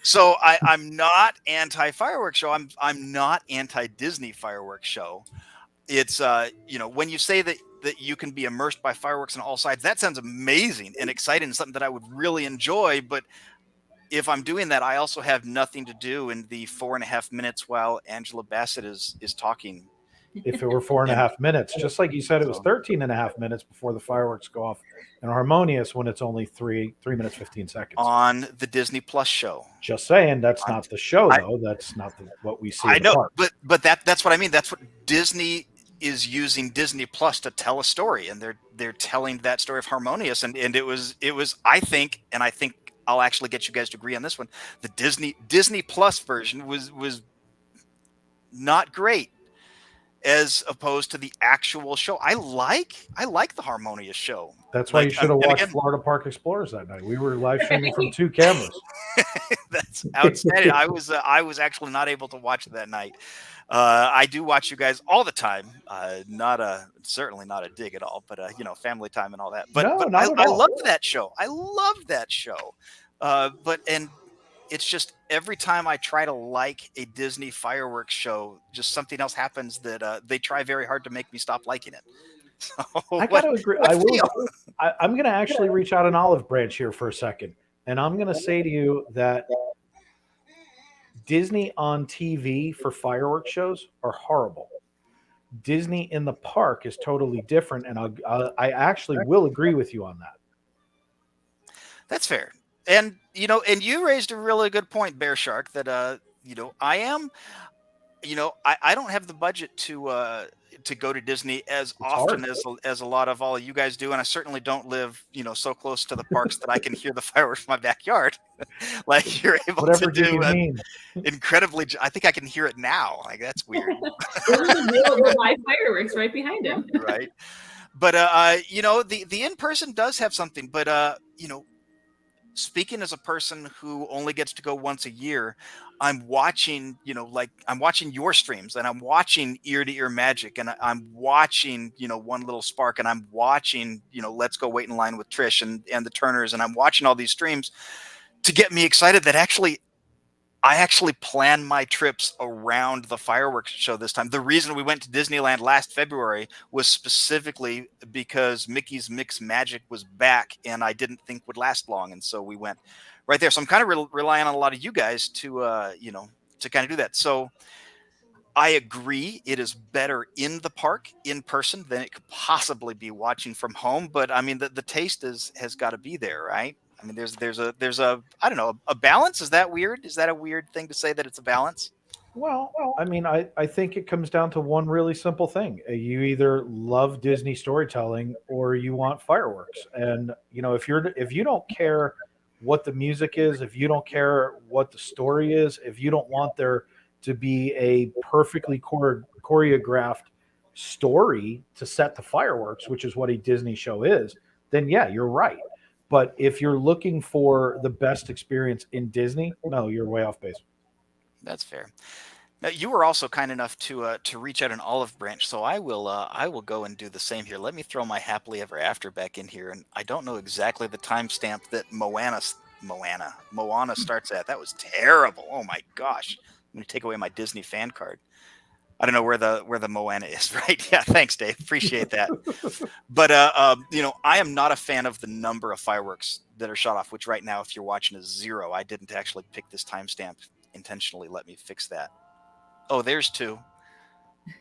So I'm not anti-fireworks show. I'm not anti-Disney fireworks show. It's when you say that you can be immersed by fireworks on all sides, that sounds amazing and exciting and something that I would really enjoy. But if I'm doing that, I also have nothing to do in the 4.5 minutes while Angela Bassett is talking. If it were 4.5 minutes, just like you said, it was 13.5 minutes before the fireworks go off, and Harmonious when it's only 3 minutes 15 seconds on the Disney Plus show. Just saying, that's not the show though. That's not what we see. I know, but that's what I mean. That's what Disney is using Disney Plus to tell a story, and they're telling that story of Harmonious, and it was I think I'll actually get you guys to agree on this one. The Disney Plus version was not great as opposed to the actual show. I like the Harmonious show. That's why you Like, should have and watched again, Florida Park Explorers that night. We were live streaming from 2 cameras. that's outstanding. I was actually not able to watch it that night. I do watch you guys all the time. Certainly not a dig at all, but family time and all that. But No, but not at I all. loved that show. I loved that show. But it's just every time I try to like a Disney fireworks show, just something else happens that they try very hard to make me stop liking it. So I got to agree. I will. feel? I'm going to actually reach out an olive branch here for a second, and I'm going to say to you that Disney on TV for fireworks shows are horrible. Disney in the park is totally different, and I actually will agree with you on that. That's fair. And you raised a really good point, Bear Shark, that I am, I don't have the budget to go to Disney as often as a lot of all of you guys do, and I certainly don't live, so close to the parks that I can hear the fireworks from my backyard. Like you're able Whatever to do you do mean? incredibly. I think I can hear it now. Like that's weird, There's a real live fireworks right behind him. right? But the in person does have something. But speaking as a person who only gets to go once a year, I'm watching, I'm watching your streams, and I'm watching Ear to Ear Magic, and I'm watching, One Little Spark, and I'm watching, Let's Go Wait in Line with Trish and the Turners, and I'm watching all these streams to get me excited that I actually plan my trips around the fireworks show this time. The reason we went to Disneyland last February was specifically because Mickey's Mix Magic was back and I didn't think would last long. And so we went right there. So I'm kind of relying on a lot of you guys to, to kind of do that. So I agree. It is better in the park in person than it could possibly be watching from home. But I mean, the taste has got to be there, right? I mean, there's a I don't know, a balance. Is that weird? Is that a weird thing to say that it's a balance? Well, I mean, I think it comes down to one really simple thing. You either love Disney storytelling or you want fireworks. And if you don't care what the music is, if you don't care what the story is, if you don't want there to be a perfectly choreographed story to set the fireworks, which is what a Disney show is, then yeah, you're right. But if you're looking for the best experience in Disney, no, you're way off base. That's fair. Now, you were also kind enough to reach out an olive branch, so I will go and do the same here. Let me throw my happily ever after back in here, and I don't know exactly the timestamp that Moana starts at. That was terrible. Oh my gosh! I'm gonna take away my Disney fan card. I don't know where the Moana is, right? Yeah, thanks, Dave. Appreciate that. But I am not a fan of the number of fireworks that are shot off, which right now, if you're watching, is 0. I didn't actually pick this timestamp intentionally. Let me fix that. Oh, there's 2.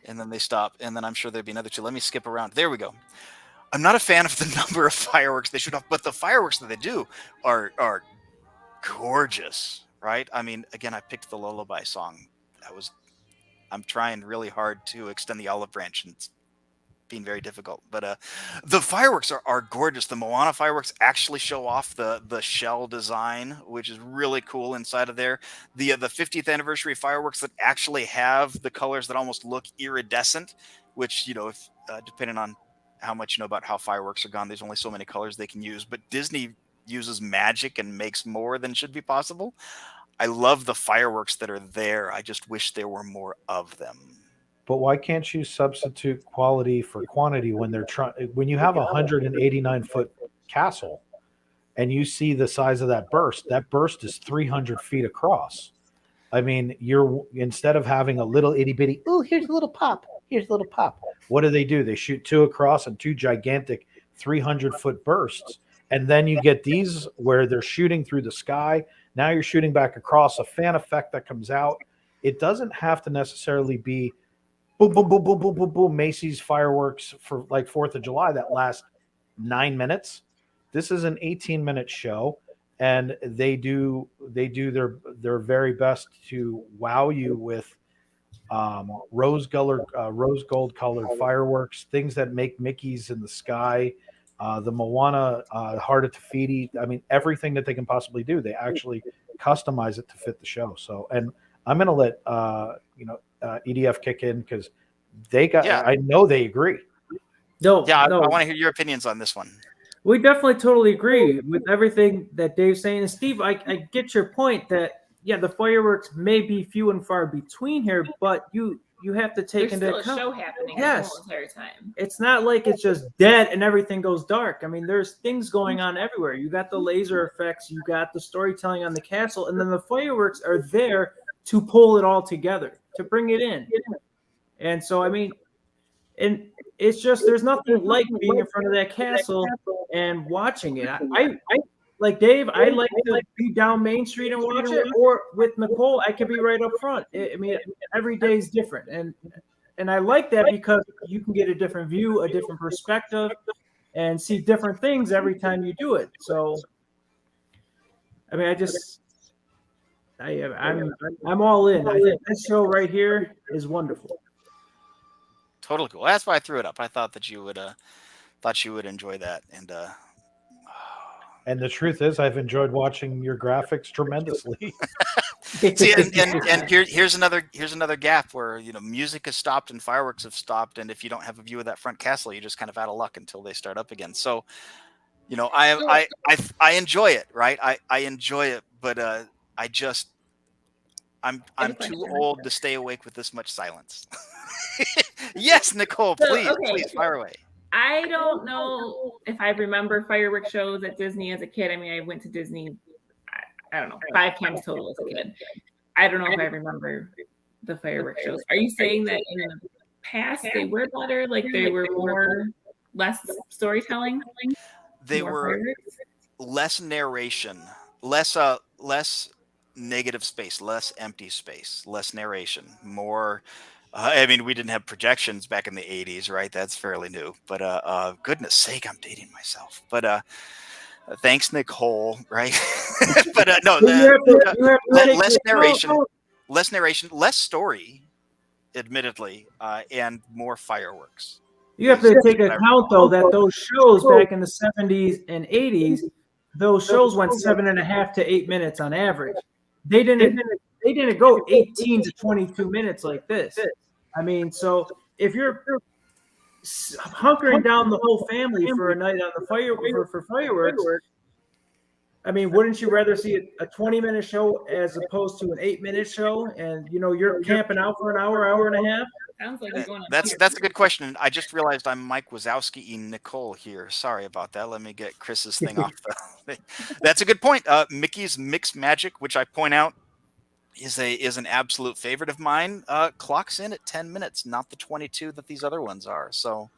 And then they stop, and then I'm sure there'd be another 2. Let me skip around. There we go. I'm not a fan of the number of fireworks they shoot off, but the fireworks that they do are gorgeous, right? I mean, again, I picked the Lullaby song. I'm trying really hard to extend the olive branch, and it's being very difficult. But the fireworks are gorgeous. The Moana fireworks actually show off the shell design, which is really cool inside of there. The 50th anniversary fireworks that actually have the colors that almost look iridescent, which if depending on how much you know about how fireworks are gone, there's only so many colors they can use. But Disney uses magic and makes more than should be possible. I love the fireworks that are there. I just wish there were more of them. But why can't you substitute quality for quantity when when you have a 189-foot castle and you see the size of that burst is 300 feet across. I mean, instead of having a little itty bitty, oh, here's a little pop. What do? They shoot 2 across and 2 gigantic 300-foot bursts. And then you get these where they're shooting through the sky. Now you're shooting back across, a fan effect that comes out. It doesn't have to necessarily be boom, boom, boom, boom, boom, boom, boom, Macy's fireworks for like 4th of July that last 9 minutes. This is an 18-minute show, and they do their very best to wow you with rose gold colored fireworks, things that make Mickey's in the sky. The Moana Heart of Tafiti. I mean, everything that they can possibly do, they actually customize it to fit the show. So, and I'm going to let EDF kick in because they got. Yeah. I know they agree. No, Yeah, no. I want to hear your opinions on this one. We definitely totally agree with everything that Dave's saying. And Steve, I get your point that, yeah, the fireworks may be few and far between here, but you have to take There's into still a account. show happening Yes. the whole entire time. It's not like it's just dead and everything goes dark. I mean, there's things going on everywhere. You got the laser effects, you got the storytelling on the castle, and then the fireworks are there to pull it all together, to bring it in. And so, I mean, and it's just there's nothing like being in front of that castle and watching it. I like Dave. I like to be down Main Street and watch it, or with Nicole, I could be right up front. I mean, every day is different, and I like that because you can get a different view, a different perspective, and see different things every time you do it. So, I mean, I'm all in. I think this show right here is wonderful. Totally cool. That's why I threw it up. I thought that you would enjoy that. And the truth is, I've enjoyed watching your graphics tremendously. See, and here's another gap where music has stopped and fireworks have stopped, and if you don't have a view of that front castle, you're just kind of out of luck until they start up again. So, I enjoy it, right? I enjoy it, but I'm too old to stay awake with this much silence. Yes, Nicole, please fire away. I don't know if I remember fireworks shows at Disney as a kid. I mean, I went to Disney, I don't know, 5 times total as a kid. I don't know if I remember the fireworks shows. Are you saying that in the past they were better? Like they were less storytelling? They were less narration, less negative space, less empty space, less narration, more. I mean, we didn't have projections back in the 80s, right? That's fairly new. But goodness sake, I'm dating myself. But thanks, Nicole, right? But no, less narration, less story, admittedly, and more fireworks. You have to take account, though, that those shows back in the 70s and 80s, those shows went 7.5 to 8 minutes on average. They didn't go 18 to 22 minutes like this. I mean, so if you're hunkering down the whole family for a night on the for fireworks, I mean, wouldn't you rather see a 20-minute show as opposed to an 8-minute show? And you're camping out for an hour and a half. Sounds like you're going on. That's a good question. I just realized I'm Mike Wazowski-ing Nicole here. Sorry about that. Let me get Chris's thing off. That's a good point. Mickey's Mixed Magic, which I point out is an absolute favorite of mine. Clocks in at 10 minutes, not the 22 that these other ones are. So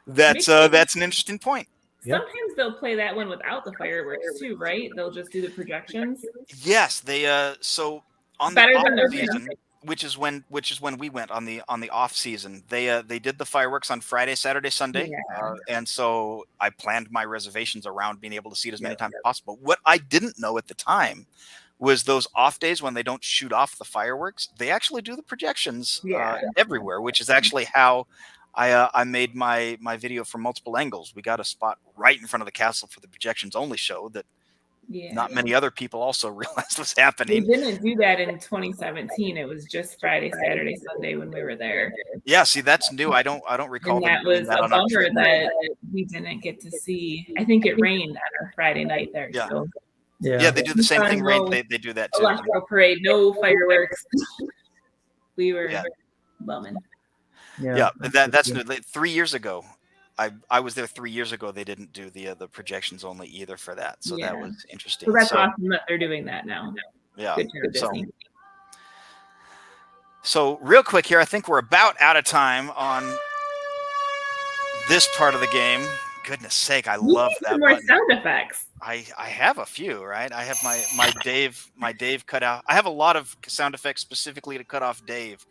that's an interesting point. Sometimes they'll play that one without the fireworks too, right? They'll just do the projections. Yes, they so on Better the than off their season, which is when we went on the off season. They did the fireworks on Friday, Saturday, Sunday, and so I planned my reservations around being able to see it as many times as possible. What I didn't know at the time was those off days when they don't shoot off the fireworks, they actually do the projections everywhere, which is actually how I made my video from multiple angles. We got a spot right in front of the castle for the projections only show that not many other people also realized was happening. We didn't do that in 2017. It was just Friday, Saturday, Sunday when we were there. Yeah, see, that's new. I don't recall. And that was a bummer that we didn't get to see. I think it rained on our Friday night there. Yeah. So. Yeah, they do the same thing. They do that too. Electro parade, no fireworks. We were bumming. Yeah, that's 3 years ago. I was there 3 years ago. They didn't do the projections only either for that, so that was interesting. So that's awesome that they're doing that now. Yeah. Good So real quick here, I think we're about out of time on this part of the game. Goodness sake, I love that. More sound effects. I have a few, right? I have my Dave cut out. I have a lot of sound effects specifically to cut off Dave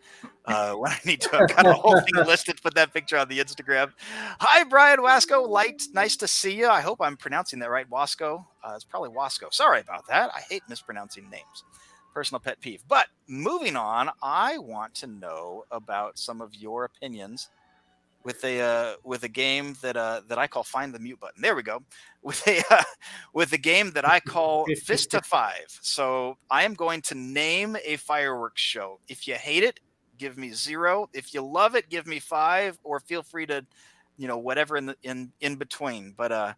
when I need to cut a whole thing listed. Put that picture on the Instagram. Hi, Brian Wasco. Nice to see you. I hope I'm pronouncing that right. Wasco. It's probably Wasco. Sorry about that. I hate mispronouncing names. Personal pet peeve. But moving on, I want to know about some of your opinions with a game that I call Find the Mute Button. There we go. With a game that I call Fist to Five. So I am going to name a fireworks show. If you hate it, give me 0. If you love it, give me 5, or feel free to, whatever in between. But I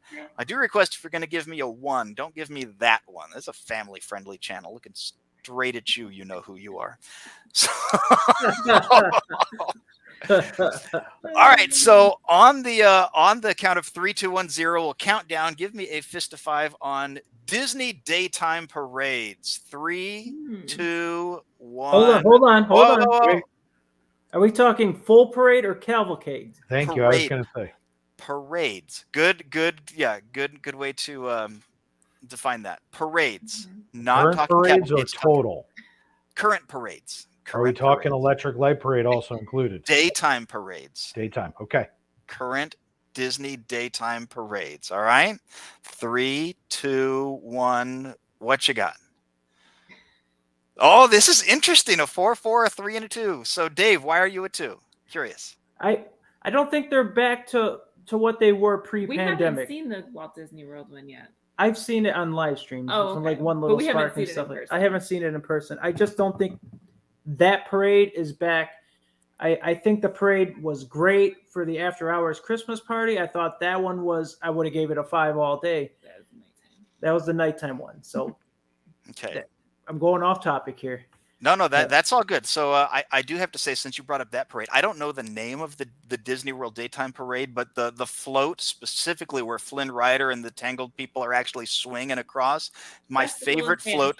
do request, if you're going to give me a 1, don't give me that one. That's a family friendly channel. Looking straight at you, you know who you are. So all right, so on the count of 3, 2, 1, 0, we'll count down. Give me a Fist to 5 on Disney daytime parades. 3, 2, 1. Hold on. Whoa. Are we talking full parade or cavalcade? Thank you. I was going to say parades. Good. Yeah, good way to define that. Parades. Not current talking parades or cavalcades, total. Current parades. Are we talking parades. electric light parade also included? Daytime parades. Daytime. Okay. Current Disney daytime parades. All right. 3, 2, 1. What you got? Oh, this is interesting. A 4, 4, a 3, and a 2. So, Dave, why are you a 2? Curious. I don't think they're back to what they were pre-pandemic. We haven't seen the Walt Disney World one yet. I've seen it on live streams from like one little spark and stuff. I haven't seen it in person. I just don't think that parade is back. I think the parade was great for the after hours Christmas party. I thought that one I would have gave it a 5 all day. That was the nighttime one. So okay. I'm going off topic here. No, that's all good. So I do have to say, since you brought up that parade, I don't know the name of the Disney World daytime parade, but the float specifically where Flynn Rider and the Tangled people are actually swinging across, my favorite float.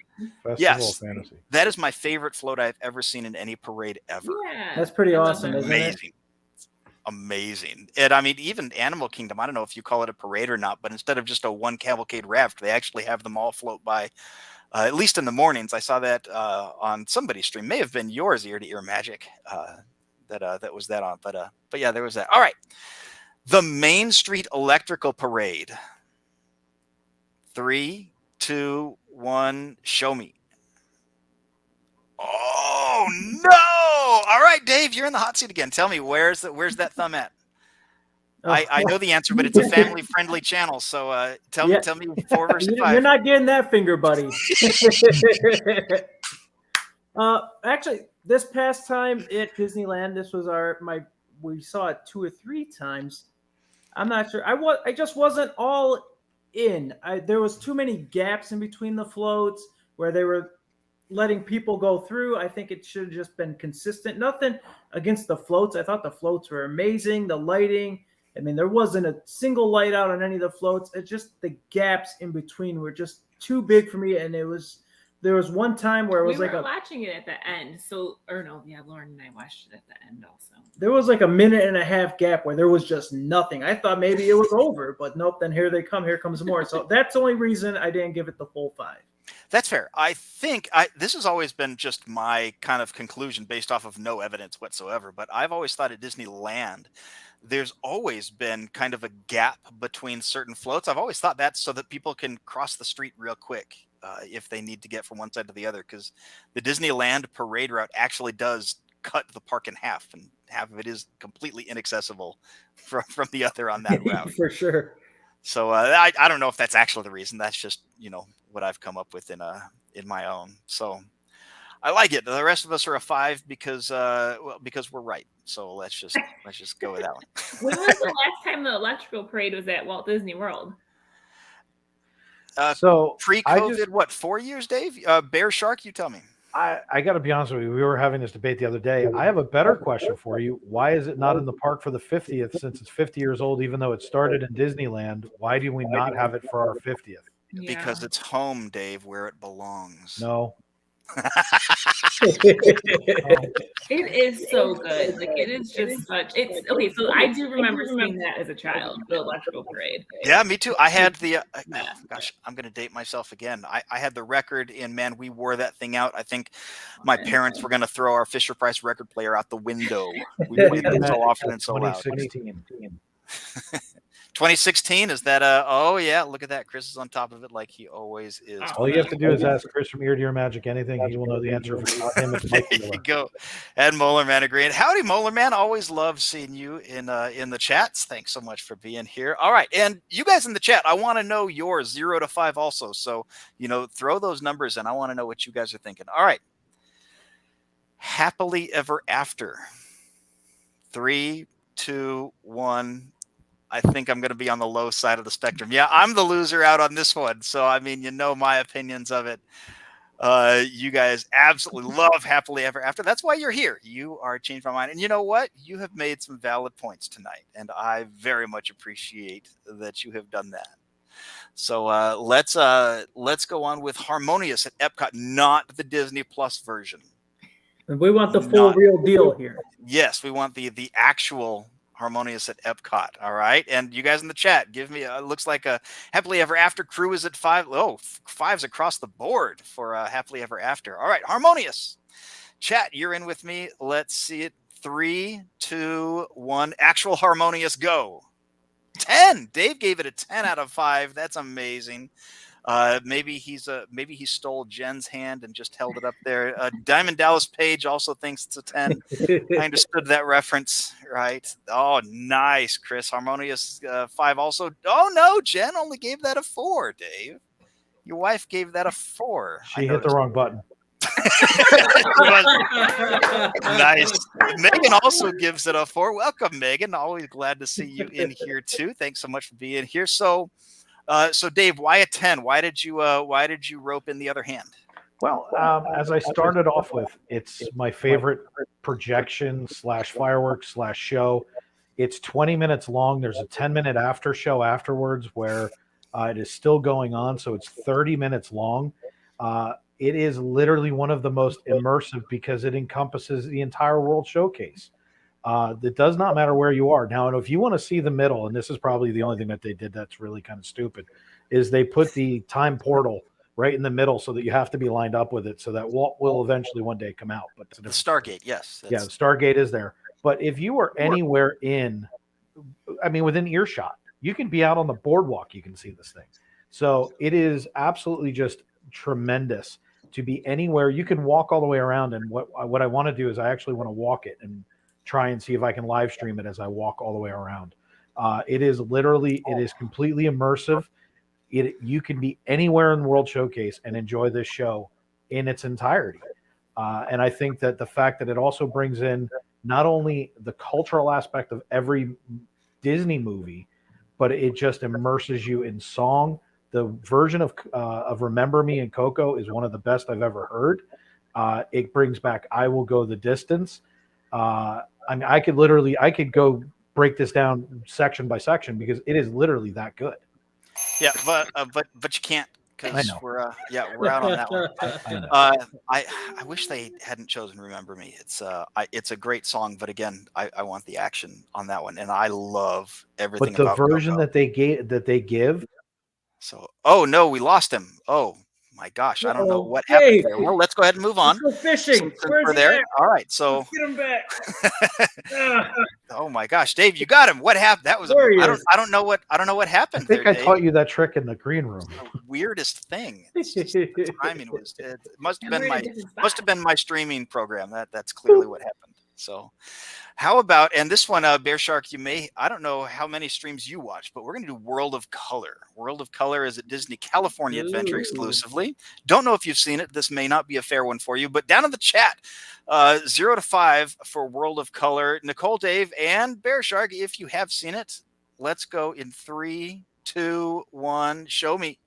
Yes, Fantasy. That is my favorite float I've ever seen in any parade ever. Yeah, that's pretty awesome. Amazing. Amazing. And I mean, even Animal Kingdom, I don't know if you call it a parade or not, but instead of just a one cavalcade raft, they actually have them all float by. At least in the mornings. I saw that on somebody's stream. May have been yours, Ear to Ear Magic, that was that on. But yeah, there was that. All right. The Main Street Electrical Parade. 3, 2, 1, show me. Oh, no. All right, Dave, you're in the hot seat again. Tell me, where's that thumb at? I know the answer, but it's a family-friendly channel. So tell me 4 versus 5. You're not getting that finger, buddy. Actually, this past time at Disneyland, this was we saw it 2 or 3 times. I'm not sure. I just wasn't all in. There was too many gaps in between the floats where they were letting people go through. I think it should have just been consistent. Nothing against the floats. I thought the floats were amazing. The lighting. I mean, there wasn't a single light out on any of the floats. It's just the gaps in between were just too big for me. And there was one time where it was we were watching it at the end. Lauren and I watched it at the end also. There was like a 1.5-minute gap where there was just nothing. I thought maybe it was over, but nope. Then here they come. Here comes more. So that's the only reason I didn't give it the full 5. That's fair. I think this has always been just my kind of conclusion based off of no evidence whatsoever. But I've always thought at Disneyland, there's always been kind of a gap between certain floats. I've always thought that's so that people can cross the street real quick if they need to get from one side to the other, because the Disneyland parade route actually does cut the park in half, and half of it is completely inaccessible from the other on that route. For sure. So I don't know if that's actually the reason. That's just, what I've come up with in my own. So I like it. The rest of us are a 5 because we're right. So let's just go with that one. When was the last time the electrical parade was at Walt Disney World? So pre-COVID, 4 years, Dave? Bear Shark, you tell me. I got to be honest with you. We were having this debate the other day. I have a better question for you. Why is it not in the park for the 50th, since it's 50 years old, even though it started in Disneyland? Why do we not have it for our 50th? Yeah. Because it's home, Dave, where it belongs. No. It is so good. Like, it is just such. It's okay. So I do remember seeing that as a child, the electrical parade. Yeah, me too. I had the gosh, I'm gonna date myself again. I had the record, and man, we wore that thing out. I think my parents were gonna throw our Fisher Price record player out the window. We played it so often and so loud. 2016. 2016, is that oh yeah, look at that. Chris is on top of it like he always is. Oh, All you have to do is ask Chris from Ear to Ear Magic anything. He will know the answer. If it's not him, it's There Mike you Miller. go. And Molar Man agreeing. Howdy, Molar Man. Always love seeing you in the chats. Thanks so much for being here. All right, and you guys in the chat, I want to know yours 0 to 5 also. So throw those numbers in. I want to know what you guys are thinking. All right. Happily Ever After. 3, 2, 1. I think I'm going to be on the low side of the spectrum. Yeah, I'm the loser out on this one. So, I mean, my opinions of it. You guys absolutely love Happily Ever After. That's why you're here. You are changed my mind. And you know what? You have made some valid points tonight. And I very much appreciate that you have done that. So let's go on with Harmonious at Epcot, not the Disney Plus version. We want the full real deal here. Yes, we want the actual Harmonious at Epcot. All right. And you guys in the chat, give me looks like a Happily Ever After crew is at 5. Oh, 5's across the board for Happily Ever After. All right, Harmonious. Chat, you're in with me. Let's see it. 3, 2, 1. Actual Harmonious, go. 10. Dave gave it a 10 out of 5. That's amazing. Maybe he stole Jen's hand and just held it up there. Diamond Dallas Page also thinks it's a 10. I understood that reference, right? Oh, nice, Chris. Harmonious 5 also. Oh no, Jen only gave that a 4. Dave, your wife gave that a 4. She hit the wrong button. Nice. Megan also gives it a 4. Welcome, Megan. Always glad to see you in here too. Thanks so much for being here. So Dave, why a 10? Why did you rope in the other hand? Well, as I started off with, it's my favorite projection / fireworks / show. It's 20 minutes long. There's a 10-minute after show afterwards where it is still going on. So it's 30 minutes long. It is literally one of the most immersive because it encompasses the entire World Showcase. It does not matter where you are. Now, and if you want to see the middle, and this is probably the only thing that they did that's really kind of stupid, is they put the time portal right in the middle so that you have to be lined up with it so that will eventually one day come out. But the Stargate, yes. Yeah, the Stargate is there. But if you are anywhere within earshot, you can be out on the boardwalk, you can see this thing. So it is absolutely just tremendous to be anywhere. You can walk all the way around, and what I want to do is I actually want to walk it and try and see if I can live stream it as I walk all the way around. It is completely immersive. You can be anywhere in the World Showcase and enjoy this show in its entirety. And I think that the fact that it also brings in not only the cultural aspect of every Disney movie, but it just immerses you in song. The version of Remember Me and Coco is one of the best I've ever heard. It brings back I Will Go the Distance. I could go break this down section by section because it is literally that good. Yeah, but you can't because we're out on that one. I wish they hadn't chosen Remember Me. It's a great song, but again, I want the action on that one, and I love everything. But the about version Coco. that they give. So, oh no, we lost him. Oh my gosh, I don't know what happened there. Well, let's go ahead and move on. Let's go fishing. Where's there? Back? All right, so let's get him back. Oh my gosh, Dave, you got him. What happened? That was I don't know what happened. I think there, I taught you that trick in the green room. The weirdest thing. The timing was. It must have been my streaming program. That's clearly what happened. So, how about, and this one, Bear Shark, I don't know how many streams you watch, but we're going to do World of Color. World of Color is at Disney California Adventure exclusively. Don't know if you've seen it. This may not be a fair one for you, but down in the chat, 0 to 5 for World of Color. Nicole, Dave, and Bear Shark, if you have seen it, let's go in 3, 2, 1. Show me.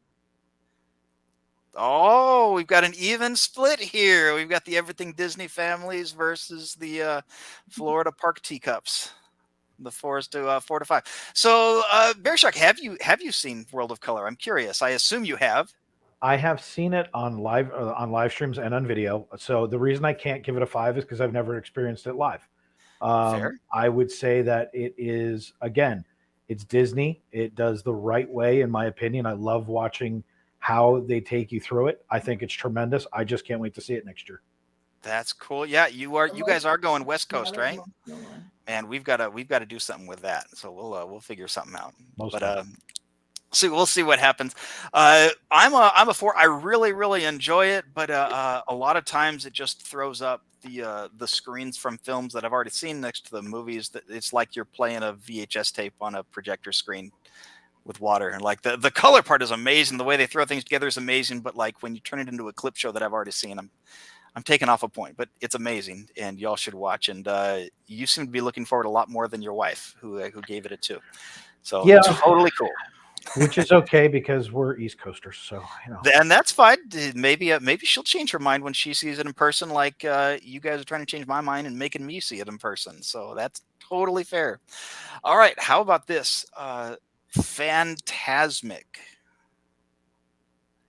Oh, we've got an even split here. We've got the Everything Disney families versus the Florida Park Teacups. The 4 to 5. So, Bear Shark, have you seen World of Color? I'm curious. I assume you have. I have seen it on live streams and on video. So the reason I can't give it a 5 is because I've never experienced it live. I would say that it is, again, it's Disney. It does the right way, in my opinion. I love watching how they take you through it. I think it's tremendous. I just can't wait to see it next year. That's cool. Yeah, you guys are going West Coast, right? and we've got to do something with that. So we'll figure something out. Most But definitely. so we'll see what happens. I'm a 4. I really enjoy it, but a lot of times it just throws up the screens from films that I've already seen next to the movies. That it's like you're playing a VHS tape on a projector screen with water. And like the color part is amazing. The way they throw things together is amazing. But like when you turn it into a clip show that I've already seen, I'm taking off a point. But it's amazing, and y'all should watch. And you seem to be looking forward a lot more than your wife, who gave it a 2. So Yeah. totally cool. Which is okay because we're East Coasters, so you know. And that's fine. Maybe she'll change her mind when she sees it in person, like you guys are trying to change my mind and making me see it in person. So that's totally fair. All right, how about this? Phantasmic.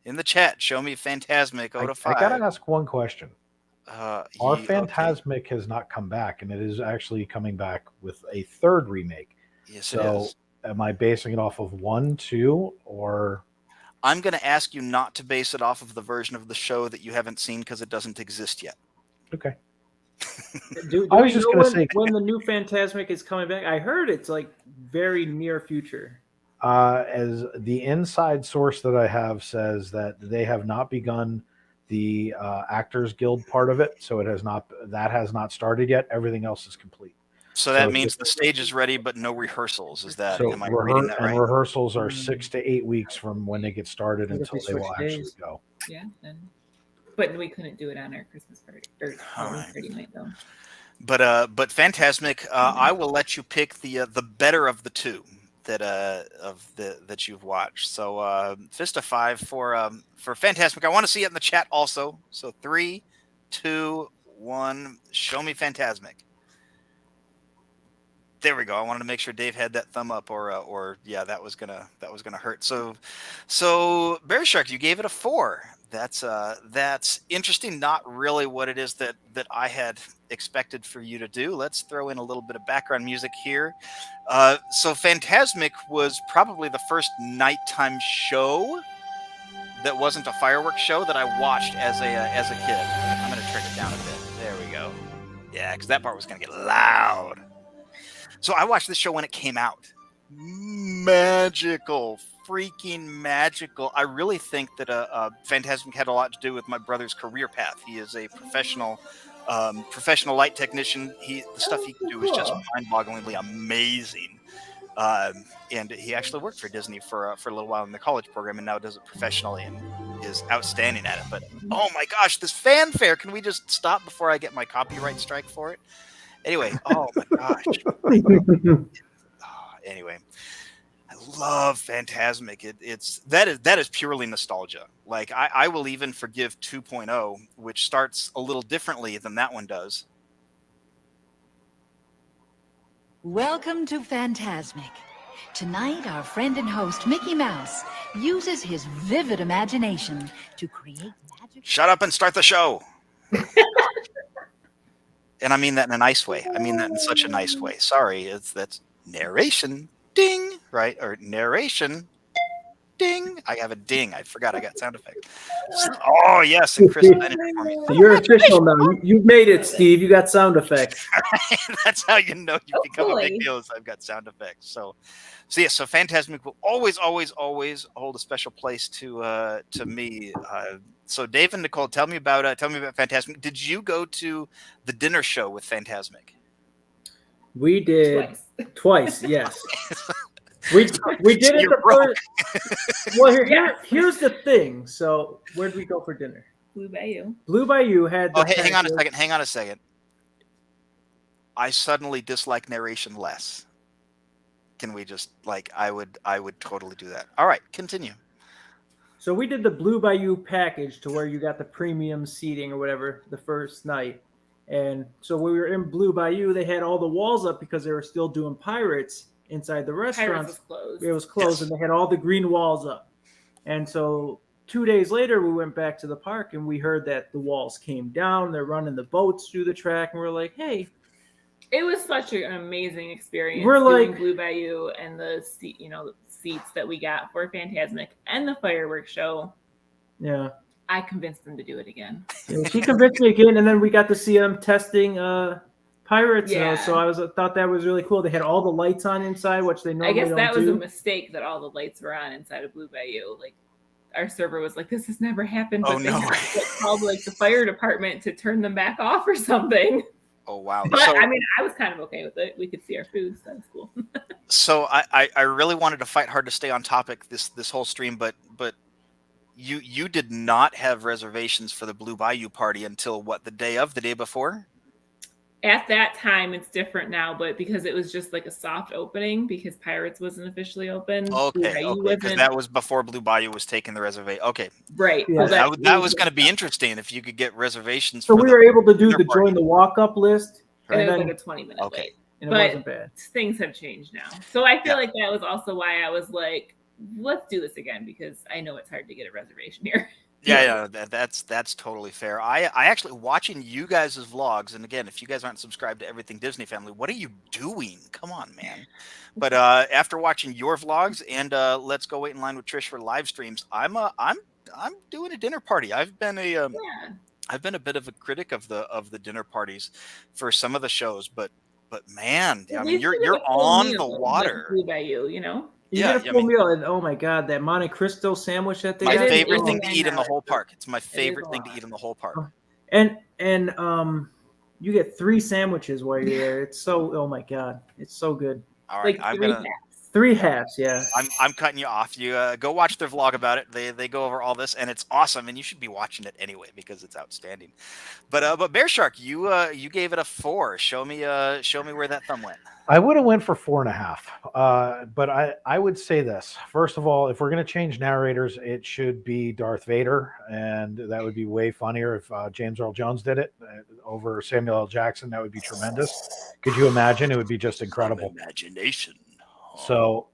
In the chat, show me Phantasmic 0 to 5. I gotta ask one question. Our Okay. Phantasmic has not come back, and it is actually coming back with a 3rd remake. Yes, it So is. am I basing it off of 1, 2, or? I'm going to ask you not to base it off of the version of the show that you haven't seen because it doesn't exist yet. Okay. Do I was we just know gonna say- when the new Phantasmic is coming back. I heard it's like very near future. As the inside source that I have says that they have not begun the Actors Guild part of it, so it has not started yet. Everything else is complete. So that So means just- the stage is ready, but no rehearsals. Is that? So Am I reading that right? rehearsals are 6 to 8 weeks from when they get started What if until we they will switch actually days? go. Yeah. But we couldn't do it on our Christmas party or All Halloween right. party night though. But Phantasmic, I will let you pick the better of the 2 that you've watched. So fist of 5 for Phantasmic. I want to see it in the chat also. So 3, 2, 1. Show me Phantasmic. There we go. I wanted to make sure Dave had that thumb up, or yeah, that was gonna hurt. So Bear Shark, you gave it a 4. That's interesting. Not really what it is that I had expected for you to do. Let's throw in a little bit of background music here. So Phantasmic was probably the first nighttime show that wasn't a fireworks show that I watched as a kid. I'm gonna turn it down a bit. There we go. Yeah, because that part was gonna get loud. So I watched this show when it came out. Magical, freaking magical. I really think that Phantasmic had a lot to do with my brother's career path. He is a professional light technician. The stuff he can do is just mind-bogglingly amazing. And he actually worked for Disney for a little while in the college program, and now does it professionally and is outstanding at it. But oh my gosh, this fanfare! Can we just stop before I get my copyright strike for it? Anyway, oh my gosh. Anyway, I love Phantasmic. That is purely nostalgia. Like I will even forgive 2.0, which starts a little differently than that one does. Welcome to Phantasmic. Tonight, our friend and host, Mickey Mouse, uses his vivid imagination to create magic. Shut up and start the show. And I mean that in a nice way. I mean that in such a nice way. Sorry, that's narration, ding, right? Or narration, ding. I have a ding. I forgot I got sound effect. Oh, yes. And Chris did it for me. So you're official now. You've made it, Steve. You got sound effects. That's how you know you've become a big deal, is I've got sound effects. So yeah, so Phantasmic will always hold a special place to me. So Dave and Nicole, tell me about Phantasmic. Did you go to the dinner show with Phantasmic? We did twice, yes. We did So it you're the broke. first. Well, here's the thing. So where did we go for dinner? Blue Bayou. Blue Bayou had. Oh, hang on a second. I suddenly dislike narration less. Can we just I would totally do that. All right, continue. So we did the Blue Bayou package to where you got the premium seating or whatever the first night. And so when we were in Blue Bayou, they had all the walls up because they were still doing Pirates inside the restaurant. Pirates was closed. It was closed, Yes. and they had all the green walls up. And so 2 days later, we went back to the park, and we heard that the walls came down. They're running the boats through the track, and we're like, hey. It was such an amazing experience. We're doing like- Blue Bayou and the seats that we got for Phantasmic and the fireworks show. Yeah. I convinced them to do it again. She convinced me again, and then we got to see them testing Pirates, Yeah. so I thought that was really cool. They had all the lights on inside, which they I normally guess don't that was a do. mistake that all the lights were on inside of Blue Bayou. Like our server was like, "This has never happened," Oh, but they no. had to call like the fire department to turn them back off or something. Oh, wow. But So I mean, I was kind of okay with it. We could see our food, so that's cool. so I really wanted to fight hard to stay on topic this whole stream, but you did not have reservations for the Blue Bayou party until what, the day before? At that time, it's different now, but because it was just like a soft opening, because Pirates wasn't officially open, Blue Okay, Bayou because wasn't. that was before Blue Bayou was taking the reservation. Okay, Right. Yeah. So that was going to be interesting if you could get reservations So for we the were able to do dinner the party. join the walk up list, and it was then- like a 20-minute Okay. wait. and it But wasn't bad. things have changed now. So I feel Yeah. like that was also why I was like, let's do this again, because I know it's hard to get a reservation here. Yeah, that's totally fair. I actually, watching you guys' vlogs, and again, if you guys aren't subscribed to Everything Disney Family, what are you doing? Come on, man. But after watching your vlogs and Let's Go Wait in Line with Trish for live streams, I'm doing a dinner party. I've been Yeah. a bit of a critic of the dinner parties for some of the shows, but man, I mean, you're on the water. Blue Bayou, you know? You Yeah, get a I full mean- meal, and oh my god, that Monte Cristo sandwich that they My had. favorite is thing to eat in the $89. whole park. It's my is favorite a thing to lot. eat in the whole park. And you get 3 sandwiches while you're there. It's so, oh my god, it's so good. All right, Like I'm 3 gonna. halves. 3 halves, yeah. I'm cutting you off. You go watch their vlog about it. They go over all this, and it's awesome. And you should be watching it anyway because it's outstanding. But Bear Shark, you gave it a 4. Show me where that thumb went. I would have went for 4.5. But I would say this. First of all, if we're going to change narrators, it should be Darth Vader. And that would be way funnier if James Earl Jones did it over Samuel L. Jackson. That would be tremendous. Could you imagine? It would be just incredible. Imagination. So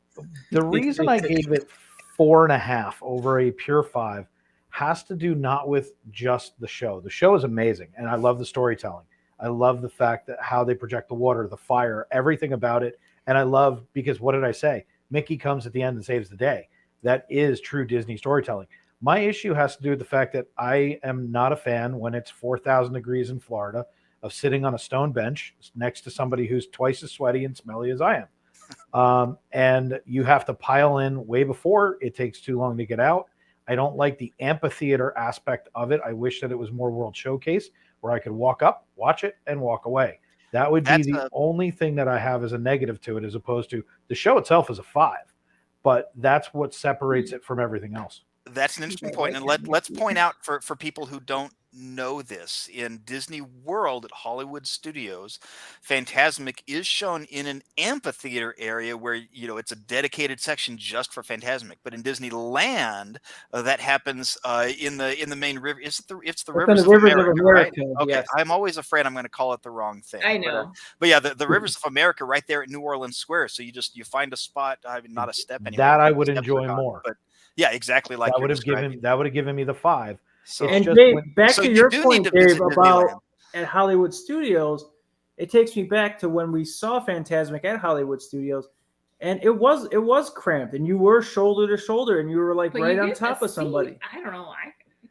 the reason I gave it 4.5 over a pure 5 has to do not with just the show. The show is amazing, and I love the storytelling. I love the fact that how they project the water, the fire, everything about it. And I love, because what did I say? Mickey comes at the end and saves the day. That is true Disney storytelling. My issue has to do with the fact that I am not a fan when it's 4,000 degrees in Florida of sitting on a stone bench next to somebody who's twice as sweaty and smelly as I am. And you have to pile in way before. It takes too long to get out. I don't like the amphitheater aspect of it. I wish that it was more World Showcase where I could walk up, watch it, and walk away. That would be the only thing that I have as a negative to it, as opposed to the show itself is a 5. But that's what separates it from everything else. That's an interesting point, and let's point out for people who don't know this, in Disney World at Hollywood Studios, Fantasmic is shown in an amphitheater area where it's a dedicated section just for Fantasmic. But in Disneyland, that happens in the main river. It's the Rivers of America, right? Okay, yes. I'm always afraid I'm going to call it the wrong thing. I know. But yeah, the Rivers of America right there at New Orleans Square. So you find a spot, not a step anymore. That I would enjoy more. But yeah, exactly like that would have given me the 5. So, and just Dave, when- back so to you your do point, need to visit Dave, about Disneyland. at Hollywood Studios, it takes me back to when we saw Fantasmic at Hollywood Studios, and it was cramped, and you were shoulder to shoulder, and you were like But right you on get top a of somebody. seat. I don't know.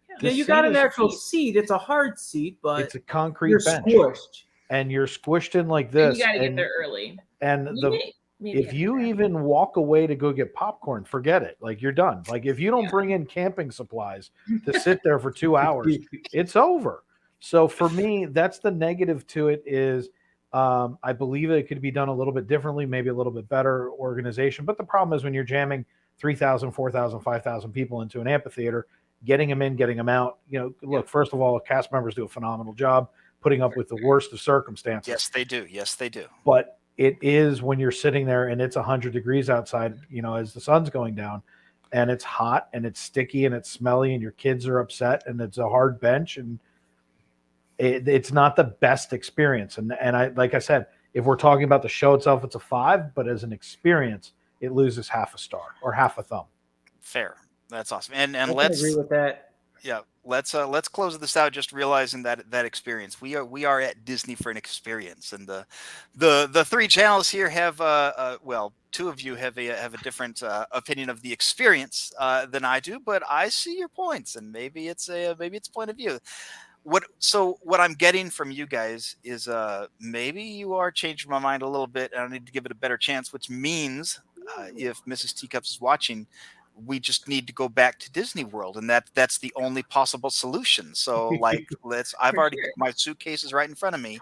Yeah, The you got seat an is- actual seat. It's a hard seat, but It's a concrete you're bench, squished. and you're squished in like And this. you got to get and there early. and You the maybe if have to you grab it. even walk away to go get popcorn, forget it. Like, you're done. Like, if you don't Yeah. bring in camping supplies to sit there for 2 hours, it's over. So for me, that's the negative to it is I believe it could be done a little bit differently, maybe a little bit better organization. But the problem is when you're jamming 3,000, 4,000, 5,000 people into an amphitheater, getting them in, getting them out. Look, first of all, cast members do a phenomenal job putting up with the worst of circumstances. Yes, they do. Yes, they do. But it is when you're sitting there and it's 100 degrees outside, as the sun's going down, and it's hot and it's sticky and it's smelly and your kids are upset and it's a hard bench, and it's not the best experience. And I, like I said, if we're talking about the show itself, it's a 5, but as an experience, it loses half a star or half a thumb. Fair. That's awesome. And I let's agree with that. yeah, let's close this out. Just realizing that experience. We are at Disney for an experience, and the 3 channels here have well, 2 of you have a different opinion of the experience than I do, but I see your points, and maybe it's point of view. what I'm getting from you guys is maybe you are changing my mind a little bit, and I need to give it a better chance, which means if Mrs. Teacups is watching, we just need to go back to Disney World, and that's the only possible solution. So like I've For already sure. my suitcases right in front of me.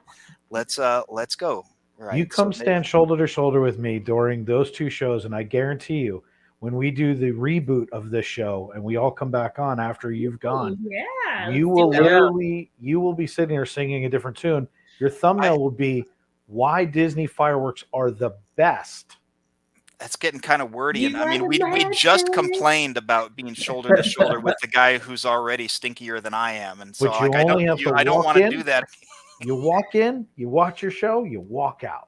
Let's go. Right. You come stand shoulder to shoulder with me during those two shows, and I guarantee you, when we do the reboot of this show and we all come back on after you've gone, Yeah. you let's will do it. literally you will be sitting there singing a different tune. Your thumbnail will be why Disney fireworks are the best. That's getting kind of wordy, You and I mean, are we the just best. complained about being shoulder to shoulder with the guy who's already stinkier than I am, and so But you like only have to I don't walk want to in. do that. You walk in, you watch your show, you walk out.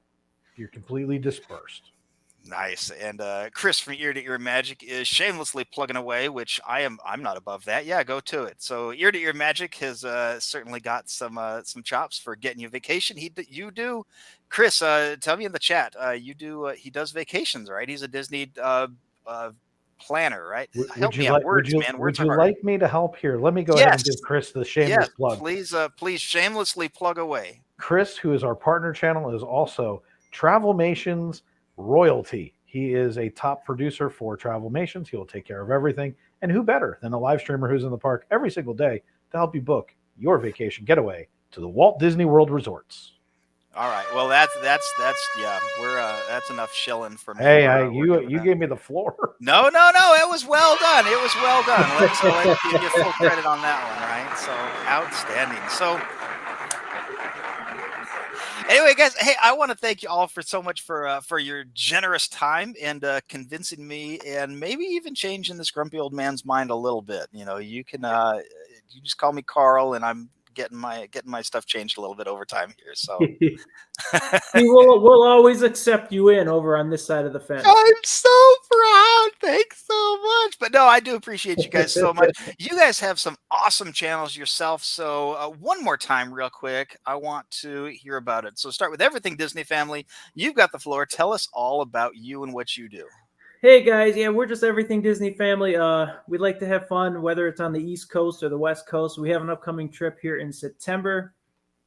You're completely dispersed. Nice. And Chris from Ear to Ear Magic is shamelessly plugging away, which I'm not above that. Yeah, go to it. So Ear to Ear Magic has certainly got some chops for getting you vacation. You do, Chris. Tell me in the chat. You do. He does vacations, right? He's a Disney planner, right? Help me out. Words, man. Words Would are you hard. like me to help here? Let me go ahead and give Yes. Chris the shameless Yes. plug. Please shamelessly plug away. Chris, who is our partner channel, is also Travelmation's royalty. He is a top producer for Travelmations. He will take care of everything. And who better than a live streamer who's in the park every single day to help you book your vacation getaway to the Walt Disney World resorts. All right. Well, that's yeah. We're that's enough shilling for me. Hey, you gave me the floor. No. It was well done. It was well done. Let's give you full credit on that one, right? So outstanding. So anyway, guys, hey, I want to thank you all for so much for your generous time and convincing me, and maybe even changing this grumpy old man's mind a little bit. You know, you can you just call me Carl, and I'm getting my stuff changed a little bit over time here. So we'll always accept you in over on this side of the fence. I'm so proud. Thanks so much. But no, I do appreciate you guys so much. You guys have some awesome channels yourself. So one more time, real quick, I want to hear about it. So start with Everything Disney Family. You've got the floor. Tell us all about you and what you do. Hey guys, yeah, we're just Everything Disney Family. We'd like to have fun, whether it's on the East Coast or the West Coast. We have an upcoming trip here in September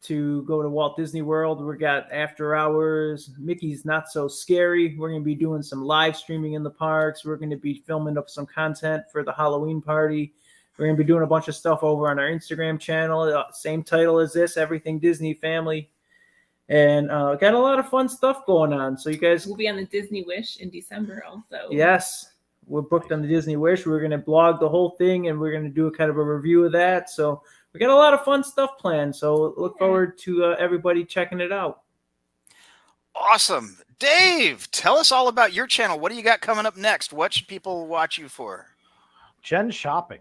to go to Walt Disney World. We got after hours. Mickey's Not So Scary. We're going to be doing some live streaming in the parks. We're going to be filming up some content for the Halloween party. We're going to be doing a bunch of stuff over on our Instagram channel. Same title as this, Everything Disney Family. And got a lot of fun stuff going on. So you guys We'll be on the Disney Wish in December also. Yes, we're booked on the Disney Wish. We're going to blog the whole thing, and we're going to do a kind of a review of that. So we got a lot of fun stuff planned. So look forward to everybody checking it out. Awesome. Dave, tell us all about your channel. What do you got coming up next? What should people watch you for? Jen shopping.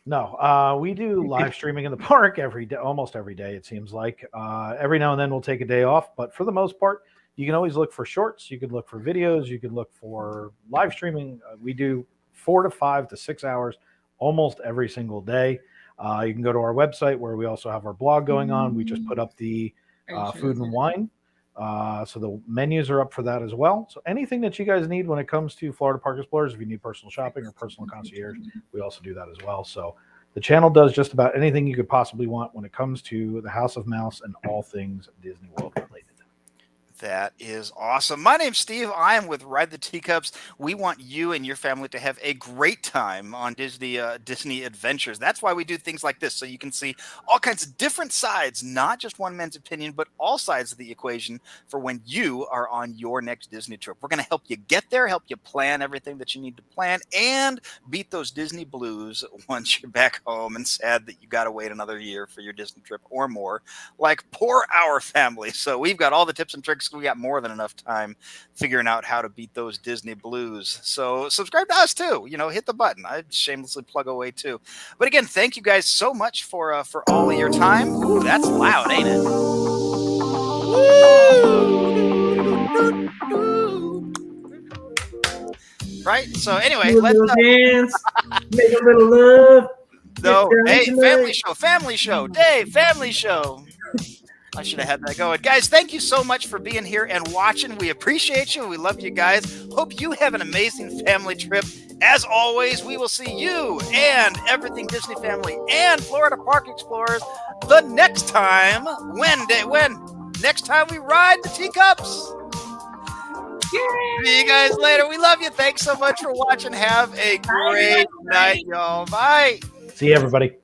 No, we do live streaming in the park every day, almost every day, it seems like. Every now and then we'll take a day off, but for the most part, you can always look for shorts. You can look for videos. You can look for live streaming. We do 4 to 5 to 6 hours almost every single day. You can go to our website where we also have our blog going on. We just put up the food and wine. So the menus are up for that as well. So anything that you guys need when it comes to Florida Park Explorers, if you need personal shopping or personal concierge, we also do that as well. So the channel does just about anything you could possibly want when it comes to the House of Mouse and all things Disney World related. That is awesome. My name's Steve. I am with Ride the Teacups. We want you and your family to have a great time on Disney adventures. That's why we do things like this, so you can see all kinds of different sides, not just one man's opinion, but all sides of the equation for when you are on your next Disney trip. We're going to help you get there, help you plan everything that you need to plan, and beat those Disney blues once you're back home and sad that you got to wait another year for your Disney trip or more, like poor our family. So we've got all the tips and tricks. We got more than enough time figuring out how to beat those Disney blues. So subscribe to us too. You know, hit the button. I shamelessly plug away too. But again, thank you guys so much for all of your time. Ooh, that's loud, ain't it? Woo! Right. So anyway, let's dance, make a little love. No, hey, family show, Dave, family show. I should have had that going. Guys, thank you so much for being here and watching. We appreciate you. We love you guys. Hope you have an amazing family trip. As always, we will see you and Everything Disney Family and Florida Park Explorers the next time next time we ride the Teacups. Yay! See you guys later. We love you. Thanks so much for watching. Have a great night, y'all. Bye. See you, everybody.